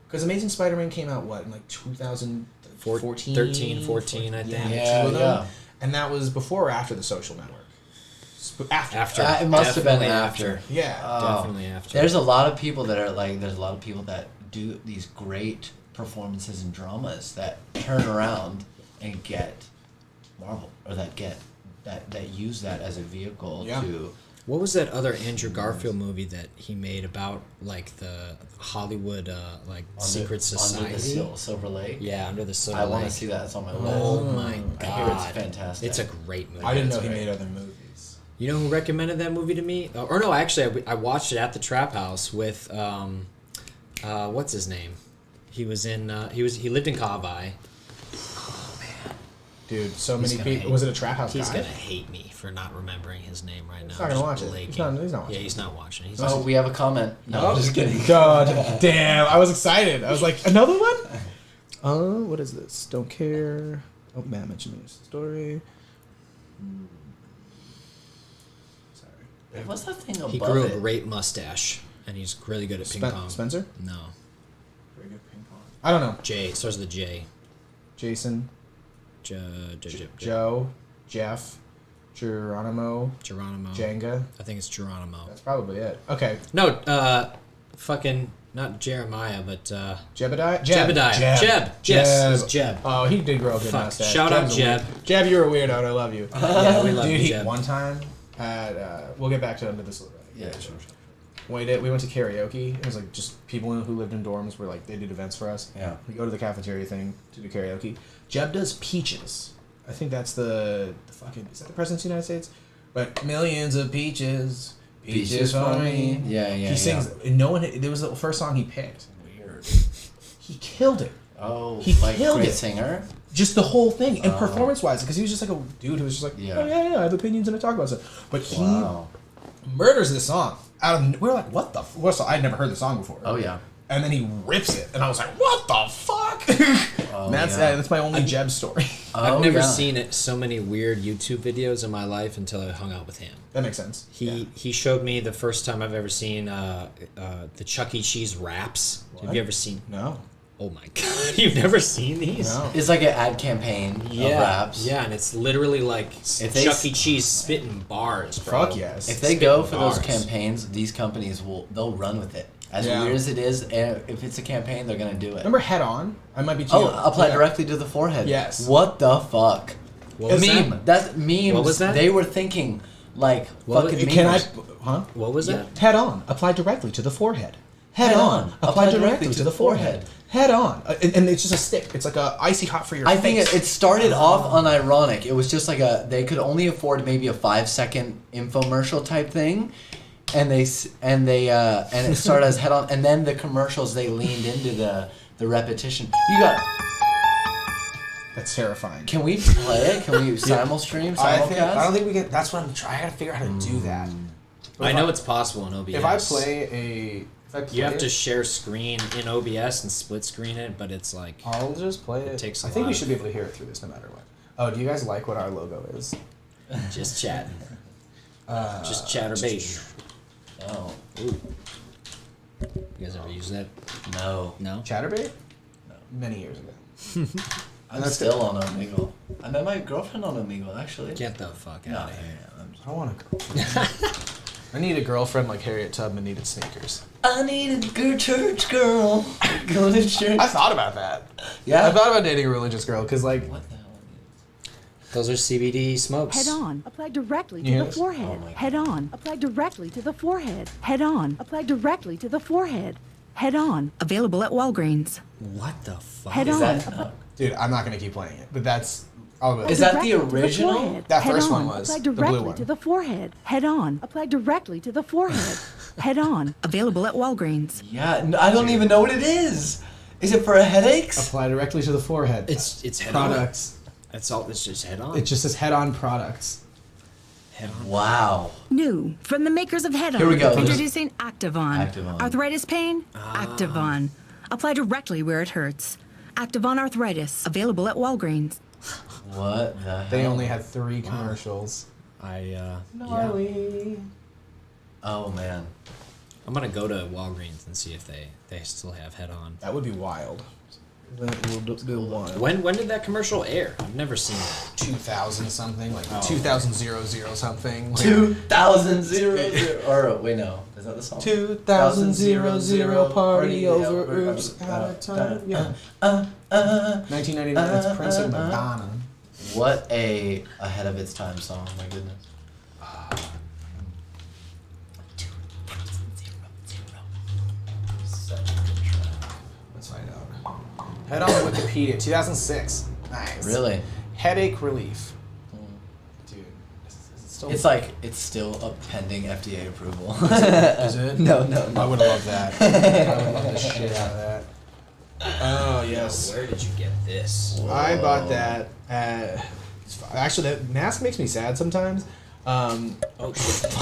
Because Amazing Spider-Man came out, what, in like 2014? 13, 14, I think. Yeah, Yeah, two of them. yeah. And that was before or after The Social Network? After. After. It must have been Definitely after. Yeah. Definitely after. There's a lot of people that are like. There's a lot of people that do these great performances and dramas that turn around and get Marvel, or that use that as a vehicle Yeah. to. What was that other Andrew Garfield movie that he made about like the Hollywood like secret society? Under the Silver Lake. Yeah, Under the Silver I Lake. want to see that. It's on my list. Oh my I hear god, it's fantastic. It's a great movie. I didn't know That's he great. made other movies. You know who recommended that movie to me? Or no, actually, I watched it at the Trap House with what's his name? He was in he lived in Kavai. Dude, so He's many gonna people. hate- Was it a Trap House He's guy? gonna hate me for not remembering his name right now. He's not gonna Just watch it. blanking. He's not watching Yeah, it. he's not watching. He's Oh, we have a comment. No, Oh, I'm just kidding. God damn. I was excited. I was like, another one? What is this? Don't care. Oh, Matt mentioned me. Story. Sorry. What's that thing above he grew a it? great mustache, and he's really good at ping pong. Spencer? No, Very good ping pong. I don't know. J. It starts with a J. Jason. Joe, Jeff, Geronimo, Jenga. I think it's Geronimo. That's probably it. Okay. No, fucking not Jeremiah, but Jebediah. Jeb. Yes, it's Jeb. Oh, he did grow a good mustache. Shout out Jeb. Jeb, you're a weirdo. And I love you. Yeah, we love Dude, you, Jeb. one time at we'll get back to this a little bit. Yeah, sure. We went to karaoke. It was like just people who lived in dorms were like they did events for us. Yeah. We go to the cafeteria thing to do karaoke. Jeb does Peaches. I think that's the fucking is that the president of the United States? But millions of peaches, peaches for me. Yeah. He sings. And no one. It was the first song he picked. Weird. He killed it. Oh, He like killed great it. singer. Just the whole thing, and performance-wise, because he was just like a dude who was just like, Yeah. oh yeah, I have opinions and I talk about stuff. But he Wow. murders this song. We're like, what the? I'd never heard the song before. Oh yeah. And then he rips it, and I was like, what the fuck? Oh, And that's my only Jeb story. I've never yeah. seen it so many weird YouTube videos in my life until I hung out with him. That makes sense. He showed me the first time I've ever seen the Chuck E. Cheese raps. What? Have you ever seen? No. Oh my god, you've never seen these? No. It's like an ad campaign of raps. Yeah, and it's literally like they Chuck E. Cheese spitting bars, bro. Fuck yes. If they go for those bars. campaigns, these companies they'll run with it. As Yeah. weird as it is, if it's a campaign, they're gonna do it. Remember Head On? I might be too. Oh, apply yeah. directly to the forehead. Yes. What the fuck? What was meme. that? That's memes. What was that? They were thinking like What fucking was- Can I? memers. Huh? What was that? Head On. Apply directly to the forehead. Head on. Apply directly to the forehead. Head on. And it's just a stick. It's like a icy hot for your face. I think it started off unironic. It was just like they could only afford maybe a 5-second infomercial type thing, and it started as head on, and then the commercials they leaned into the repetition. You got. That's terrifying. Can we play it? Can we simulstream? I Simulcast? don't think we can. That's what I'm trying. I gotta figure out how to do that. But I if know it's possible in OBS. If I play you have to share screen in OBS and split screen it, but it's like I'll just play it. takes a I think lot we of- should be able to hear it through this no matter what. Oh, do you guys like what our logo is? just chatting. Just chatterbait. Oh. Ooh. You guys ever use that? No. No. Chatterbait? No. Many years ago. I'm that's still on Omegle. I met my girlfriend on Omegle, actually. Get the fuck out of here. I don't want a girlfriend. I need a girlfriend like Harriet Tubman needed sneakers. I need a good church girl. Go to church. I thought about that. Yeah. I thought about dating a religious girl because like What the hell? Those are CBD smokes. Head on. Apply directly to You hear the this? forehead. Oh my God. Head on. Apply directly to the forehead. Head on. Apply directly to the forehead. Head on. Available at Walgreens. What the fuck? Head Is on. that dude, I'm not gonna keep playing it, but that's all of it. Is that the Directly to original? forehead. That Head first one on. was, Apply the blue directly one. to the forehead. Head on. Apply directly to the forehead. Head on. Available at Walgreens. Yeah, I don't even know what it is. Is it for headaches? Apply directly to the forehead. It's head on. products. That's all. It's just head on. It just says head on products. head on. Wow. New from the makers of Head On. Here we go. Introducing Activon. Activon. Arthritis pain? Activon. Apply directly where it hurts. Activon Arthritis. Available at Walgreens. What the hell? They only had 3 commercials. Gnarly. Oh man. I'm gonna go to Walgreens and see if they still have head on. That would be wild. We'll do one. When did that commercial air? I've never seen it. 2000 something, like 2000 something. Like 2000 or wait no, is that the song? 2000 party over oops out of time. Yeah. 1999. It's Prince and Madonna. What a ahead of its time song, my goodness. Such a good track. Let's find out. Head on Wikipedia. 2006. Nice. Really? Headache relief. Dude, is it still? It's still a pending FDA approval. Is it? No. I would love that. I would love the shit out of that. Oh yes. Where did you get this? I bought that at. Actually, that mask makes me sad sometimes. Oh shit!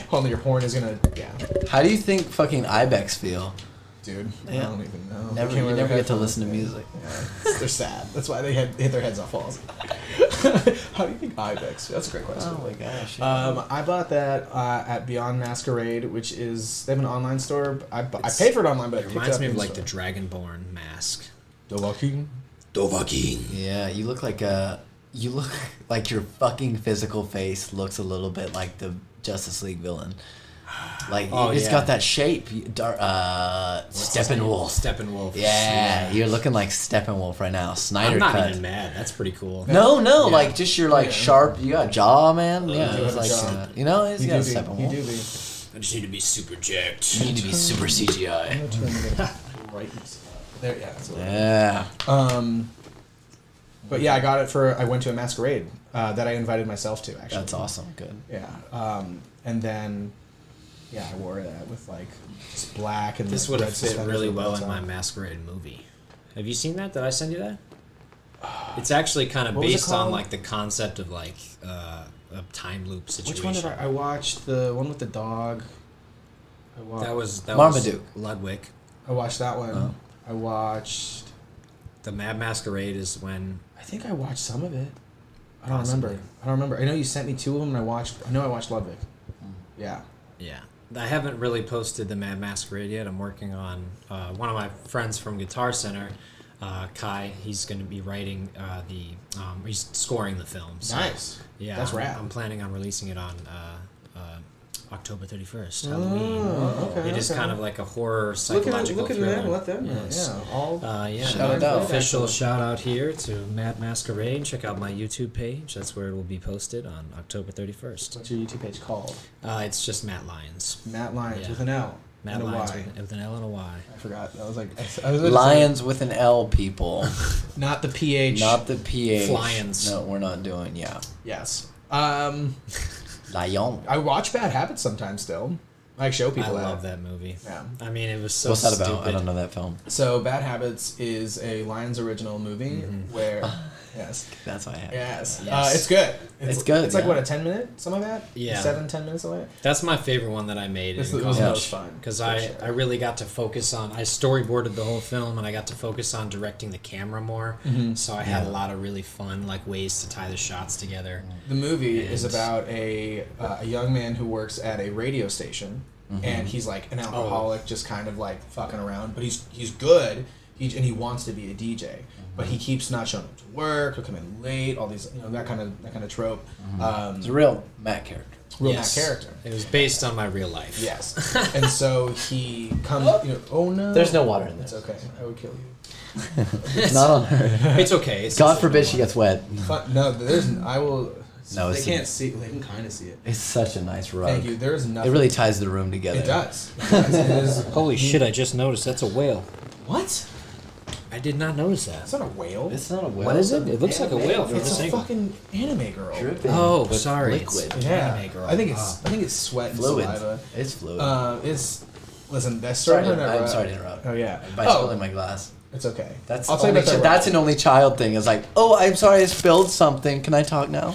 Hold on, your horn is gonna. Yeah, How do you think fucking Ibex feel? dude. I Yeah. don't even know. Never, They can't you wear never their get to headphones. listen to music. Yeah, they're sad. That's why they hit their heads off walls. How do you think Ibex? That's a great question. Oh my gosh. I bought that at Beyond Masquerade, which is they have an online store. I paid for it online, but It I picked reminds up me of in like the store. Dragonborn mask. The Walking. Dovahkiin. Yeah, you look like your fucking physical face looks a little bit like the Justice League villain. Like it's got that shape. Steppenwolf. Steppenwolf. Yeah, you're looking like Steppenwolf right now. Snyder I'm not cut. even mad. That's pretty cool. No, like just your sharp. You got jaw, man. Yeah, it's like he's got a Steppenwolf. You do be. I just need to be super jacked. You need to be super CGI. Right. There, yeah. That's what Yeah. But yeah, I went to a masquerade that I invited myself to, actually. That's awesome. Good. Yeah. And then, yeah, I wore that with like just black and This the would red have fit suspenders really with well belts in my on. Masquerade movie. Have you seen that? Did I send you that? It's actually kind of What was it based on called? like the concept of like a time loop situation. Which one did I watched? The one with the dog. That was Marmaduke. Ludwig. I watched that one. Oh. I watched. The Mad Masquerade is when I think I watched some of it. I Possibly. don't remember. I know you sent me two of them, and I know I watched Ludwig. Yeah. Yeah. I haven't really posted the Mad Masquerade yet. I'm working on one of my friends from Guitar Center, Kai. He's going to be writing he's scoring the film. So, Nice. Yeah. That's rad. I'm planning on releasing it on October 31st, Halloween. Okay. It is kind of like a horror Look psychological at thriller. them. Let them know. Yes. Yeah. All. Shout it out. Official shout out here to Mad Masquerade. Check out my YouTube page. That's where it will be posted on October 31st. What's your YouTube page called? It's just Matt Lyons. Matt Lyons Yeah. with an L. Matt and a Lyons Y. with an L and a Y. I forgot. I was like, I was Lions with an L, people. not the PH. Not the PH. Flyons. No, we're not doing. Yeah. Yes. Lion. I watch Bad Habits sometimes still. I show people I love that movie. Yeah. I mean, it was so What's that stupid. about? I don't know that film. So Bad Habits is a Lions original movie where, yes, That's why I have. yes, Yes. it's good. It's good, It's like yeah. what, a 10-minute, some of that. Yeah. 7-10 minutes away. That's my favorite one that I made This in was the college. most fun Because for I sure. really got to focus on, I storyboarded the whole film and I got to focus on directing the camera more. So I had a lot of really fun like ways to tie the shots together. The movie is And- about a young man who works at a radio station, and he's like an alcoholic, just kind of like fucking around. But he's good, and he wants to be a DJ, but he keeps not showing up to work. He'll come in late. All these, that kind of trope. It's a real Matt character. Real Yes. Matt character. It was based on my real life. Yes, and so he comes. Oh no! There's no water in It's there. okay. I would kill you. It's not on her. It's okay. It's God just- forbid she gets wet. No, there's. I will. No, they it's- can't see. They can kind of see it. It's such a nice rug. Thank you. There's It nothing. really ties the room together. It does. It is. Holy shit, I just noticed that's a whale. What? I did not notice that. It's not a whale. It's not a whale. What is it? It looks like a whale from It's this a angle. fucking anime girl. Dripping Oh, with sorry. Liquid. It's Yeah. anime girl. I think it's sweat and Fluid. saliva. It's fluid. It's. Listen, that's sorry, starting to I'm sorry to interrupt. Oh yeah. By spilling my glass. It's okay. That's I'll tell you about that. that's an only child thing. It's like, oh, I'm sorry, I spilled something. Can I talk now?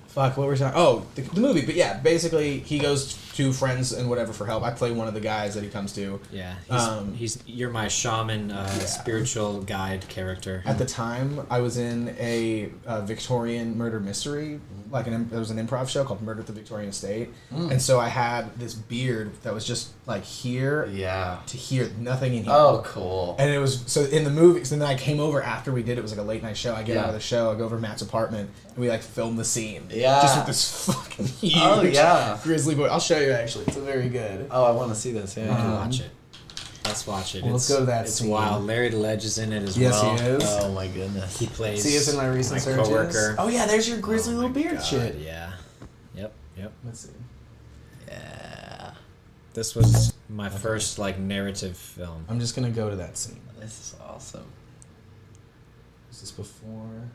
Fuck, what were we talking? Oh, the movie. But yeah, basically, he goes to friends and whatever for help. I play one of the guys that he comes to. Yeah, he's- you're my shaman, spiritual guide character. At the time, I was in a Victorian murder mystery, there was an improv show called Murder at the Victorian Estate, and so I had this beard that was just like here Yeah. to here, nothing in here. Oh, cool. And it was, so in the movie, so then I came over after we did it was like a late night show. I get Yeah. out of the show, I go over to Matt's apartment, and we like film the scene. Yeah. Just with this fucking huge Oh, yeah. grizzly boy. I'll show you actually. It's very good. Oh, I want to see this. We Yeah. can watch it. Let's watch it. Well, let's go to that It's scene. wild. Larry the Ledge is in it as Yes, well. he is. Oh my goodness. He plays. See us in my recent searches. coworker. Oh yeah, there's your grizzly Oh little my beard God, shit. Yeah. Yep. Let's see. Yeah. This was my first like narrative film. I'm just gonna go to that scene. This is awesome. Is this before?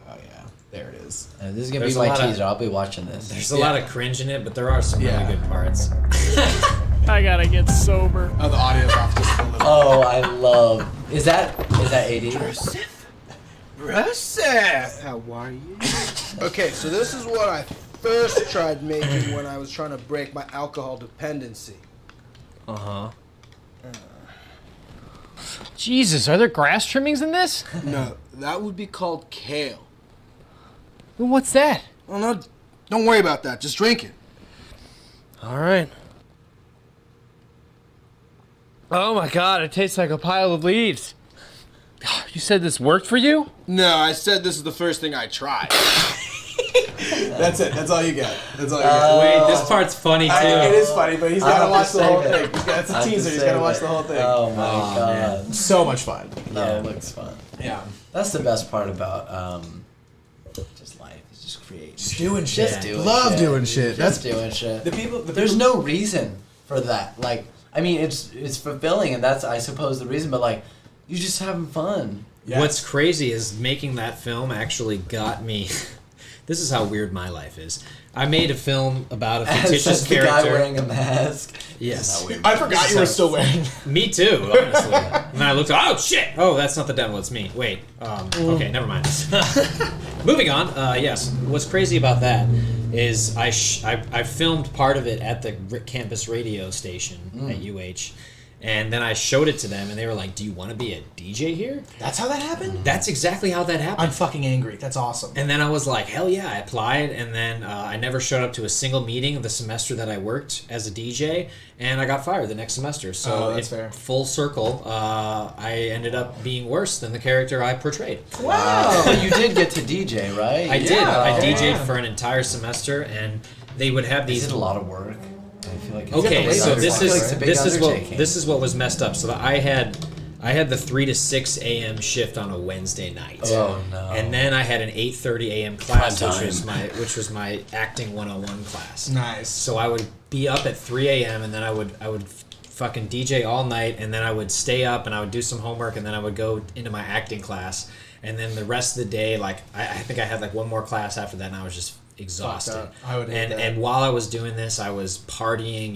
Oh yeah, there it is. This is gonna There's be a my lot of- teaser. I'll be watching this. There's a lot of cringe in it, but there are some Yeah. really good parts. I gotta get sober. Oh, the audio's off just a little. Oh, I love. Is that AD? Russell, how are you? Okay, so this is what I first tried making when I was trying to break my alcohol dependency. Jesus, are there grass trimmings in this? No, that would be called kale. Well, what's that? Well, no, don't worry about that. Just drink it. All right. Oh my god, it tastes like a pile of leaves. You said this worked for you? No, I said this is the first thing I tried. That's it. That's all you get. That's all you get. Wait, this part's funny too. It is funny, but he's got to have watch to the whole save thing. it. That's a I have to teaser. He's save got to watch it. the whole thing. Oh my god. So much fun. Yeah, it looks fun. Yeah. That's the best part about just life. Is just creating. Just doing shit. Just doing Love shit. doing shit. Just doing shit. There's no reason for that. Like, I mean, it's fulfilling, and that's, I suppose, the reason. But like, you're just having fun. Yes. What's crazy is making that film actually got me. This is how weird my life is. I made a film about a fictitious As the character. guy wearing a mask. Yes. I forgot you were still wearing. Me too, honestly. And then I looked, oh shit! Oh, that's not the devil, it's me. Wait. Okay, never mind. Moving on. Yes. What's crazy about that is I filmed part of it at the campus radio station at UH. And then I showed it to them, and they were like, "Do you want to be a DJ here?" That's how that happened? That's exactly how that happened. I'm fucking angry. That's awesome. And then I was like, hell yeah, I applied, and then I never showed up to a single meeting of the semester that I worked as a DJ, and I got fired the next semester. So that's fair. Full circle, I ended up being worse than the character I portrayed. Wow. But you did get to DJ, right? I did. I DJ'd Yeah. for an entire semester, and they would have Is these... it a lot of work? I feel like Okay, it's so a this big is undertaking. this is what was messed up. So that I had the 3 to 6 a.m. shift on a Wednesday night. Oh no. And then I had an 8:30 a.m. class, Prime which was my acting 101 class. Nice. So I would be up at 3 a.m. and then I would fucking DJ all night, and then I would stay up and I would do some homework, and then I would go into my acting class, and then the rest of the day, like I think I had like one more class after that, and I was just exhausted. Fucked up. I would hate that. And while I was doing this, I was partying,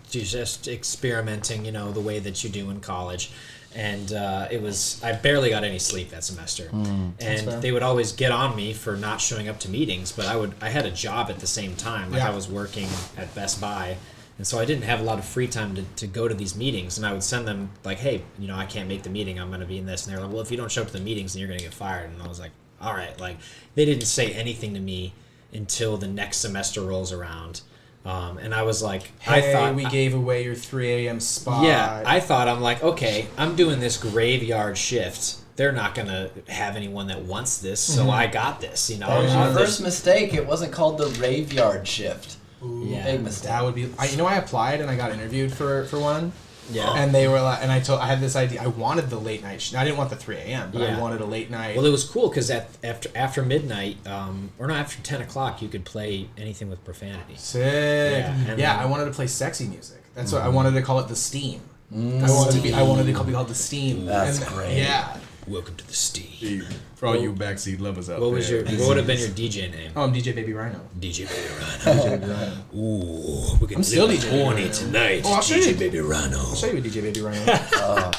just experimenting, the way that you do in college. And I barely got any sleep that semester. And fair. they would always get on me for not showing up to meetings, but I had a job at the same time. Like Yeah. I was working at Best Buy. And so I didn't have a lot of free time to go to these meetings. And I would send them like, hey, I can't make the meeting. I'm going to be in this. And they were like, well, if you don't show up to the meetings, then you're going to get fired. And I was like, all right. Like, they didn't say anything to me until the next semester rolls around. And I was like, Hey, I thought we gave away your 3 a.m. spot. yeah, I'm like, okay, I'm doing this graveyard shift. They're not going to have anyone that wants this, so I got this, That was your first mistake. It wasn't called the graveyard shift. Yeah. Big mistake. That would be. I applied and I got interviewed for one. Yeah. And they were like, and I had this idea. I wanted the late night. I didn't want the 3 a.m. But I Yeah. wanted a late night. Well, it was cool because after midnight, or no, after 10 o'clock, you could play anything with profanity. Sick. Yeah, Yeah, and then- I wanted to play sexy music. That's what I wanted to call it. The Steam. I wanted to be called the Steam. That's And- great. Yeah. Welcome to the Steam. For all you backseat lovers out What was there. what would have been your DJ name? Oh, I'm DJ Baby Rhino. DJ Baby Rhino. Ooh, we're gonna I'm still live DJ horny Rhino. tonight. Oh, I'll show DJ you. Baby Rhino. I'll show you a DJ Baby Rhino.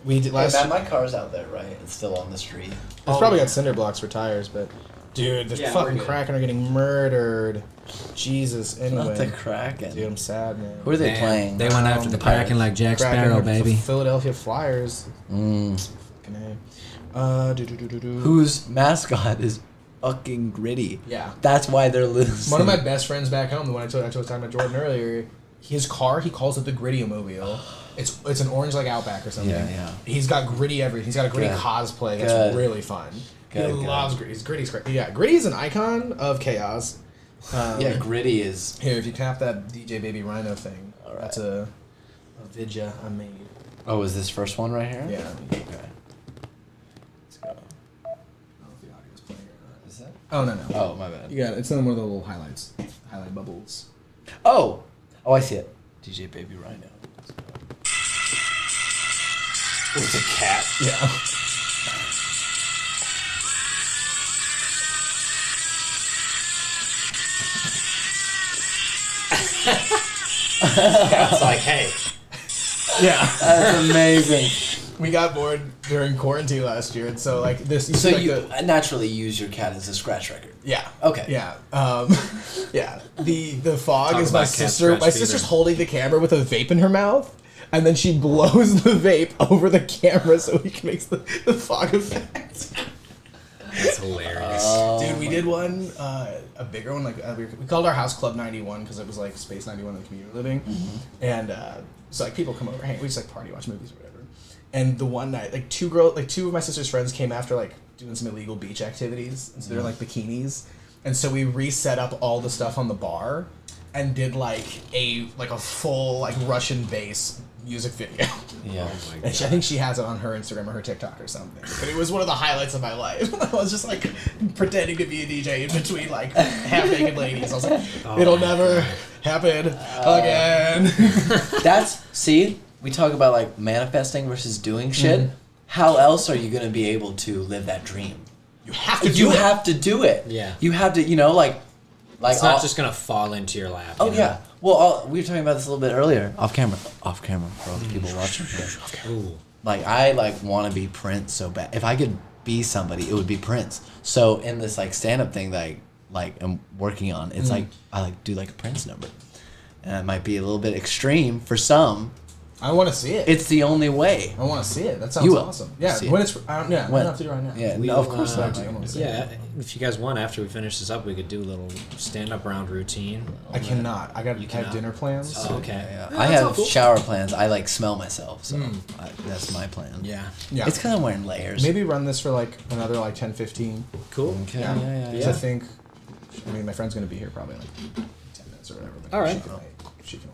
We did Hey, last. man, my car's out there, right? It's still on the street. It's probably got cinder blocks for tires, but dude, the Yeah, fucking we're good. Kraken are getting murdered. Jesus. Anyway, Not the Kraken. dude, I'm sad, man. Who are they playing? They went after the Kraken like Jack Kraken Sparrow, are the baby. Philadelphia Flyers. Fucking A. Whose mascot is fucking Gritty. Yeah. That's why they're losing. One of my best friends back home, the one I was talking about Jordan earlier, his car, he calls it the Gritty-o-mobile. It's an orange like Outback or something. Yeah. He's got Gritty everything. He's got a Gritty Good. cosplay. That's Good. really fun. Good, He good. loves Gritty. Gritty's great. Yeah, Gritty's an icon of chaos. Yeah, Gritty is. Here, if you tap that DJ Baby Rhino thing, All right. that's a vidya I made. Oh, is this first one right here? Yeah. Okay. Let's go. I don't know if the audio's playing or not. Is that? Oh, no. Oh, my bad. You got it. It's on one of the little highlights. Highlight bubbles. Oh, I see it. DJ Baby Rhino. It's a cat. Yeah. It's like, hey, Yeah. That's amazing. We got bored during quarantine last year, and so like this. So see, like, you the- naturally use your cat as a scratch record. yeah. Okay. Yeah. Yeah. The fog Talk is my about cat sister. scratch My sister's holding the camera with a vape in her mouth, and then she blows the vape over the camera so he makes the fog effect. that's hilarious. Nice. Dude, we did one, a bigger one. Like we called our house Club 91 because it was like Space 91 in the community living, and so like people come over, hang, we just like party, watch movies or whatever. And the one night, like two of my sister's friends came after like doing some illegal beach activities, and so they're like bikinis, and so we reset up all the stuff on the bar, and did like a full like Russian bass music video. Yeah. And I think she has it on her Instagram or her TikTok or something. But it was one of the highlights of my life. I was just like pretending to be a DJ in between like half naked ladies. I was like, it'll never happen again. See, we talk about like manifesting versus doing shit. How else are you going to be able to live that dream? You have to do You it. have to do it. Yeah. You have to, like It's not just gonna fall into your lap. Oh you know? yeah. Well, we were talking about this a little bit earlier, off camera for all the people watching here. Ooh. Like I want to be Prince so bad. If I could be somebody, it would be Prince. So in this like stand up thing that I am working on, it's like I like do like a Prince number, and it might be a little bit extreme for some. I want to see it. It's the only way. I want to see it. That sounds You will awesome. Yeah, see when it. it's I don't When? have to do it right now. Yeah, We no, of will, course not. I wanna see Yeah, if you guys want, after we finish this up, we could do a little stand-up round routine. I cannot. I got You have cannot? dinner plans. Oh, okay. Yeah. Yeah, I that's all have cool. shower plans. I like smell myself, so that's my plan. Yeah. Yeah. It's kind of wearing layers. Maybe run this for like another like 10, 15. Cool. Okay. Yeah. Yeah. 'Cause I think, I mean, my friend's gonna be here probably in like 10 minutes or whatever. But All right. She can wait. She can wait.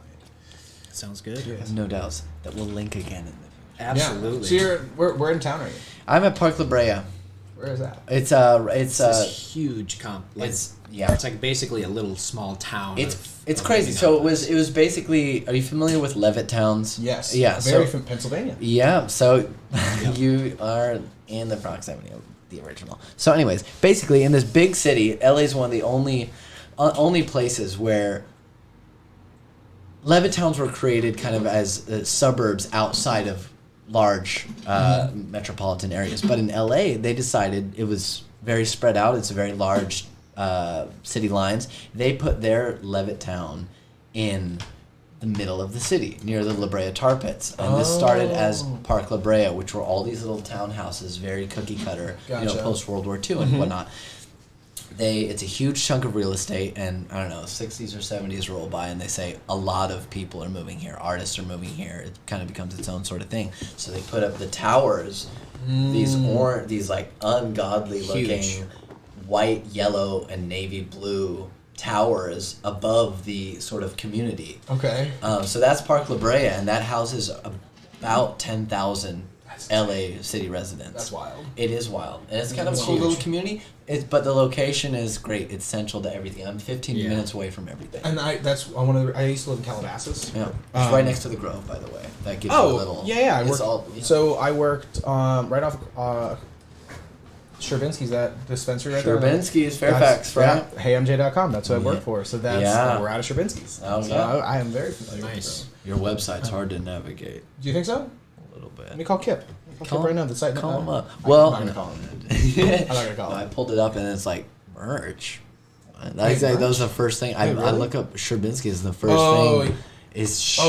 Sounds good. Yeah. No doubts that we'll link again in the future. Absolutely. Yeah. So where in town are you? I'm at Park La Brea. Where is that? It's It's this huge it's It's like basically a little small town. It's of crazy. living So up. it was basically. Are you familiar with Levitt Towns? Yes. Yeah. Very So from Pennsylvania. yeah. So you are in the proximity of the original. So, anyways, basically in this big city, LA is one of the only places where Levitt towns were created kind of as suburbs outside of large metropolitan areas. But in LA, they decided it was very spread out. It's a very large city lines. They put their Levitt town in the middle of the city, near the La Brea Tar Pits. And this started as Park La Brea, which were all these little townhouses, very cookie cutter, Gotcha. post World War II and whatnot. It's a huge chunk of real estate, and I don't know, 60s or 70s roll by, and they say a lot of people are moving here, artists are moving here. It kind of becomes its own sort of thing. So they put up the towers, these like ungodly looking white, yellow, and navy blue towers above the sort of community. Okay. So that's Park La Brea, and that houses about 10,000 LA city residents. That's wild. It is wild, and it's kind of a It's cool huge. little community. But the location is great. It's central to everything. I'm 15 minutes away from everything. And I used to live in Calabasas. Yeah, it's right next to the Grove, by the way. That gives you a little. Yeah. It's all. Yeah. So I worked right off Sherbinsky's, that dispensary right there. Sherbinsky's, Fairfax, right? Yeah, HeyMJ.com. That's what I work for. So we're out of Sherbinsky's. Oh, so yeah. I am very familiar. Nice. Your website's hard to navigate Do you think so? a little bit. Let me call Kip. Call Kip right now. The site. Call him up. I'm Well, not gonna call him. I'm not gonna call I him. pulled it up and it's like merch. Wait, That was the merch? first thing. I Wait, really? look up Sherbinsky's. The first Oh, thing is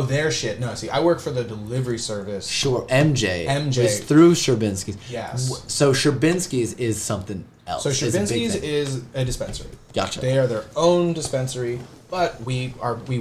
their shit. No, see, I work for the delivery service. sure. MJ is MJ. through Sherbinsky's. Yes. So Sherbinsky's is something else. So It's a big Sherbinsky's thing. is a dispensary. Gotcha. They are their own dispensary, but we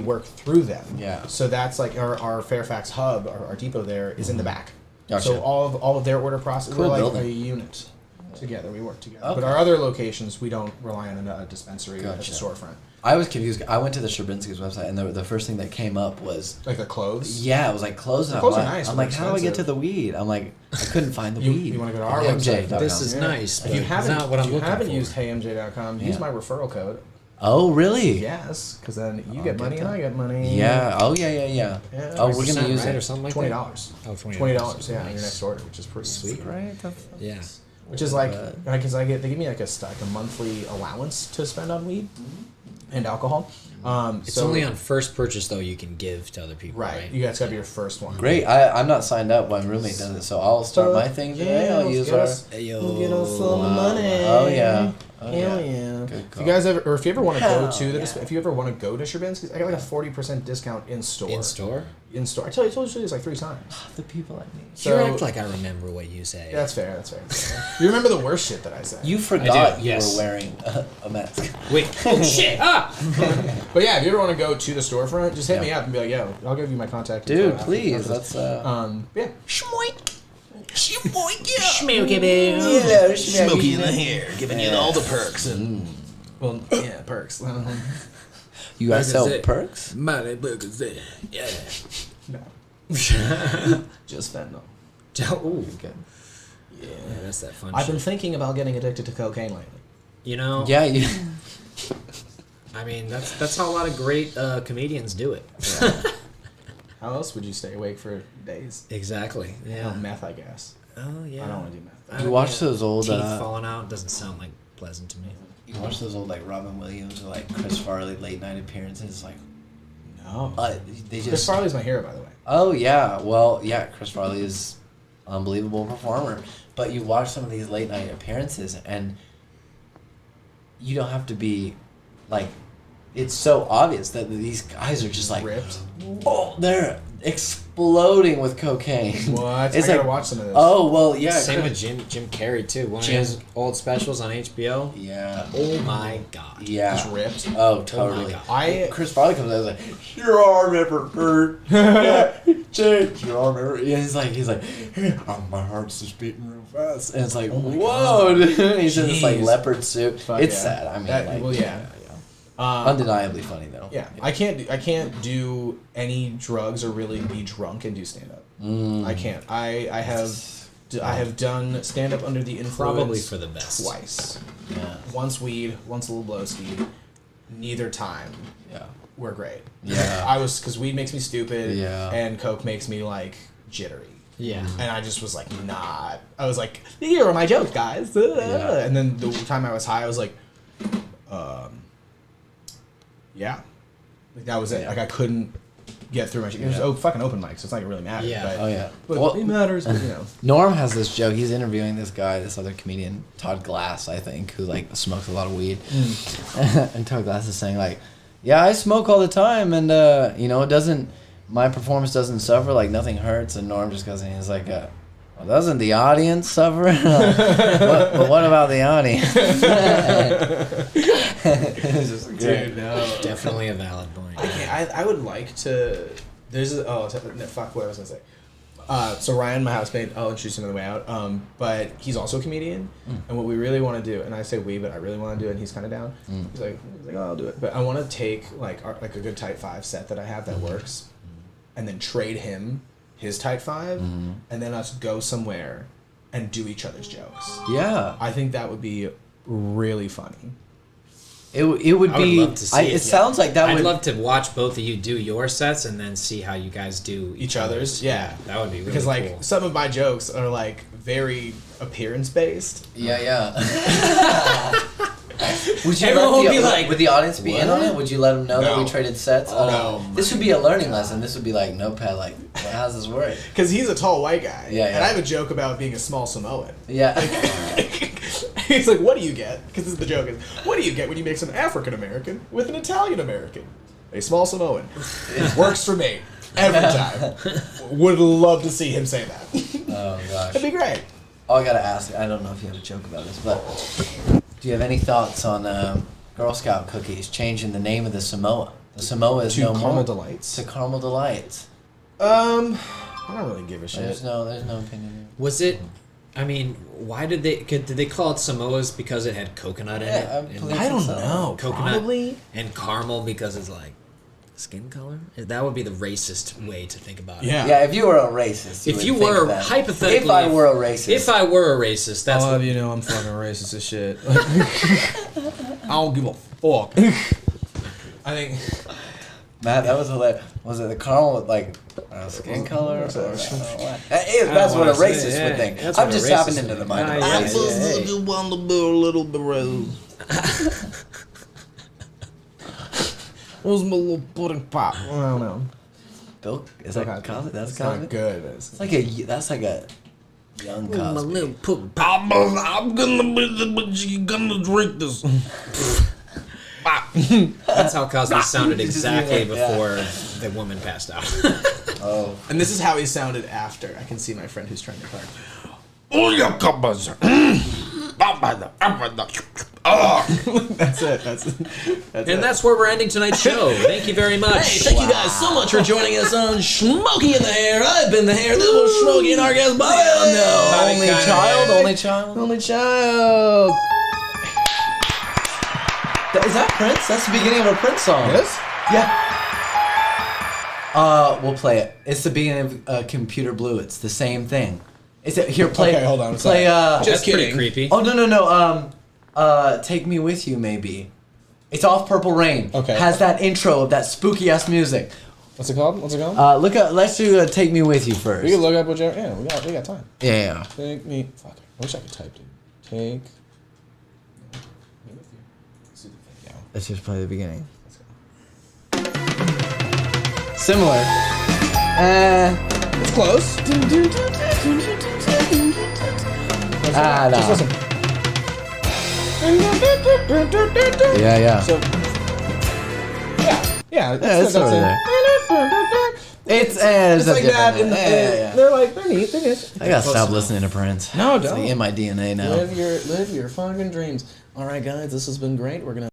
work through them. Yeah. So that's like our Fairfax hub, our depot there is in the back. Gotcha. So all of their order process, Cool we're like building. a unit together. We work together. Okay. But our other locations, we don't rely on a dispensary Gotcha. as a storefront. I was confused. I went to the Sherbinsky's website, and the first thing that came up was Like the clothes. yeah, it was like clothes. The clothes are nice, I'm but like, how do I get to expensive. the weed? I'm like, I couldn't find the You- weed. you wanna go to our MJ. website? This is Yeah. nice. If you but haven't, it's not what I'm if you looking haven't for. used HeyMJ.com, use Yeah. my referral code. Oh, really? Yes, because then you I'll get get money and that. I get money. Yeah. Oh, yeah. Yeah. Oh, we're gonna 10%, use right, it or something like $20. that. Oh, $20. Yeah, on your next order, which is pretty sweet. Right. Yeah. Which is like, because they give me like a monthly allowance to spend on weed and alcohol. It's so, only on first purchase though you can give to other people, right? right. You guys gotta be your first one. Great. I'm not signed up. My roommate does it, so I'll start my thing today. I'll use our. Get us some money. Oh yeah. Oh, Hell yeah. yeah. Good If you call. guys ever, or if you ever want to go to the, yeah. if you ever want to go to Sherbinsky's, I got like a 40% discount in store. In store? In store. I told you this like 3 times. The people I meet. So You act like I remember what you say. yeah, that's fair. That's fair. You remember the worst shit that I said. You forgot you yes. were wearing a mask. Wait. Oh shit! Ah! But yeah, if you ever want to go to the storefront, just hit me up and be like, yo, I'll give you my contact. Dude, info please. after this. That's yeah. Schmokey baby. yeah, Schmokey and The Hair, giving you all the perks and well, yeah, perks. You guys sell Percocet. perks? Money burgers there. Yeah. No, just fentanyl. Ooh. Okay. Yeah, that's that fun I've shit. been thinking about getting addicted to cocaine lately. You know, Yeah, you. I mean, that's how a lot of great comedians do it. How else would you stay awake for days? Exactly. Yeah. Meth, I guess. Oh yeah. I don't want to do meth. You watch those old. teeth falling out doesn't sound like pleasant to me. You watch those old like Robin Williams or like Chris Farley late night appearances. Like, No. they just. Chris Farley's my hero, by the way. Oh yeah, well yeah, Chris Farley is an unbelievable performer. But you watch some of these late night appearances, and you don't have to be like. It's so obvious that these guys are just like Ripped. oh, they're exploding with cocaine. What? It's I gotta like, watch some of this. oh well, yeah. Same Chris- with Jim Carrey too. One Jim- of his old specials on HBO. Yeah. Oh my god. Yeah. He's ripped. Oh, totally. God. Chris Farley comes out and is like, your arm ever hurt? Yeah, Jake, your arm ever. Yeah, he's like, oh, my heart's just beating real fast, and it's like, whoa, dude. He's in this like Jeez. leopard suit. Fuck It's yeah. sad. I mean, That- like, well, yeah. undeniably funny though. Yeah, I can't do any drugs or really be drunk and do stand up. I can't. I have done stand up under the influence Probably for the best. twice. Yeah. Once weed, once a little blowski. Neither time Yeah. were great. Yeah. I was because weed makes me stupid. Yeah. And coke makes me like jittery. Yeah. And I just was like, not. I was like, here are my jokes, guys. Yeah. And then the time I was high, I was like, yeah. Like, that was it. Like, I couldn't get through my shit. It was fucking open mic, so it's not like it really mattered. Yeah. But, Oh yeah. But Well, it matters, but, you know. Norm has this joke. He's interviewing this guy, this other comedian, Todd Glass, I think, who like smokes a lot of weed. And Todd Glass is saying like, "Yeah, I smoke all the time, and you know, it doesn't. My performance doesn't suffer. Like nothing hurts." And Norm just goes and he's like, "Well, doesn't the audience suffer?" But what about the audience? It's just great. Dude, no. Definitely a valid point. I can't. I would like to. There's a. Oh, no, fuck what I was going to say. So Ryan, my housemate, I'll introduce him on the way out. But he's also a comedian, and what we really want to do, and I say we, but I really want to do it, and he's kind of down. He's like, oh, I'll do it. But I want to take like a good Type 5 set that I have that works, and then trade him his Type 5, and then us go somewhere and do each other's jokes. Yeah. I think that would be really funny. It would I would be. love to see it, It sounds like that I'd would. love to watch both of you do your sets and then see how you guys do Each other's, yeah. That would be really Because like cool. some of my jokes are like very appearance based. Yeah. Would you Everyone let would the, be like, would the audience be in on it? Would you let them know that we No. traded sets? No. This would be a learning lesson. This would be like Notepad. Like, well, how's this work? Because he's a tall white guy. Yeah, And yeah. I have a joke about being a small Samoan. Yeah. He's like, what do you get? Because this is the joke. Is, what do you get when you mix an African American with an Italian American? A small Samoan. Works for me. Every time. Would love to see him say that. Oh gosh. That'd be great. Oh, I gotta ask. I don't know if you have a joke about this, but do you have any thoughts on Girl Scout cookies changing the name of the Samoa? The Samoa is To no Caramel more. Delights. To Caramel Delights. I don't really give a shit. There's no opinion. Was it? I mean, why did they call it Samoas because it had coconut in Yeah, it? I And believe I don't so. know. Coconut Probably. and caramel because it's like skin color. That would be the racist way to think about it. Yeah. Yeah, if you were a racist. If would you think were that. hypothetically, If I were a racist. if I were a racist, that's I'll what, have you know I'm fucking racist as shit. I don't give a fuck. I think. Matt, that was hilarious. Was it the caramel with like skin color? Or, that's what a wanna say, racist yeah. would think. That's I'm what a just tapping racist into the would mind of think. a Yeah, racist. yeah. want to be a little bit rose. What's my little pudding pop? I don't know. Bill, is that Cosby? That's It's not Cosby. good. That's like a young my Cosby. little poop. I'm gonna drink this. That's how Cosby sounded Just exactly do that, before the woman passed out. Oh. And this is how he sounded after. I can see my friend who's trying to card. That's it. That's it. And that's where we're ending tonight's show. Thank you very much. Hey, thank you guys so much for joining us on Schmokey and The Hair. I've been The Hair. This was Schmokey and our guest, Bobby. No. Only child? Only child? Only child. Is that Prince? That's the beginning of a Prince song. Yes? Yeah. We'll play it. It's the beginning of Computer Blue. It's the same thing. Here, play. Okay, hold on. Play. That's Just pretty kidding. creepy. Oh no. Take Me With You, maybe. It's off Purple Rain. Okay. Has that intro of that spooky ass music. What's it called? Let's do Take Me With You first. We can look up whichever. Yeah, we got time. Yeah. Take me. Fuck. I wish I could type it. Take. Me with you. See the thing. Yeah. Let's just play the beginning. Similar. It's close. No. Just listen. Yeah. So. Yeah. It's over there. It's like that. Yeah. They're neat. They're good. I gotta stop listening to Prince. No, It's don't. like in my DNA now. Live your fucking dreams. All right, guys. This has been great. We're gonna.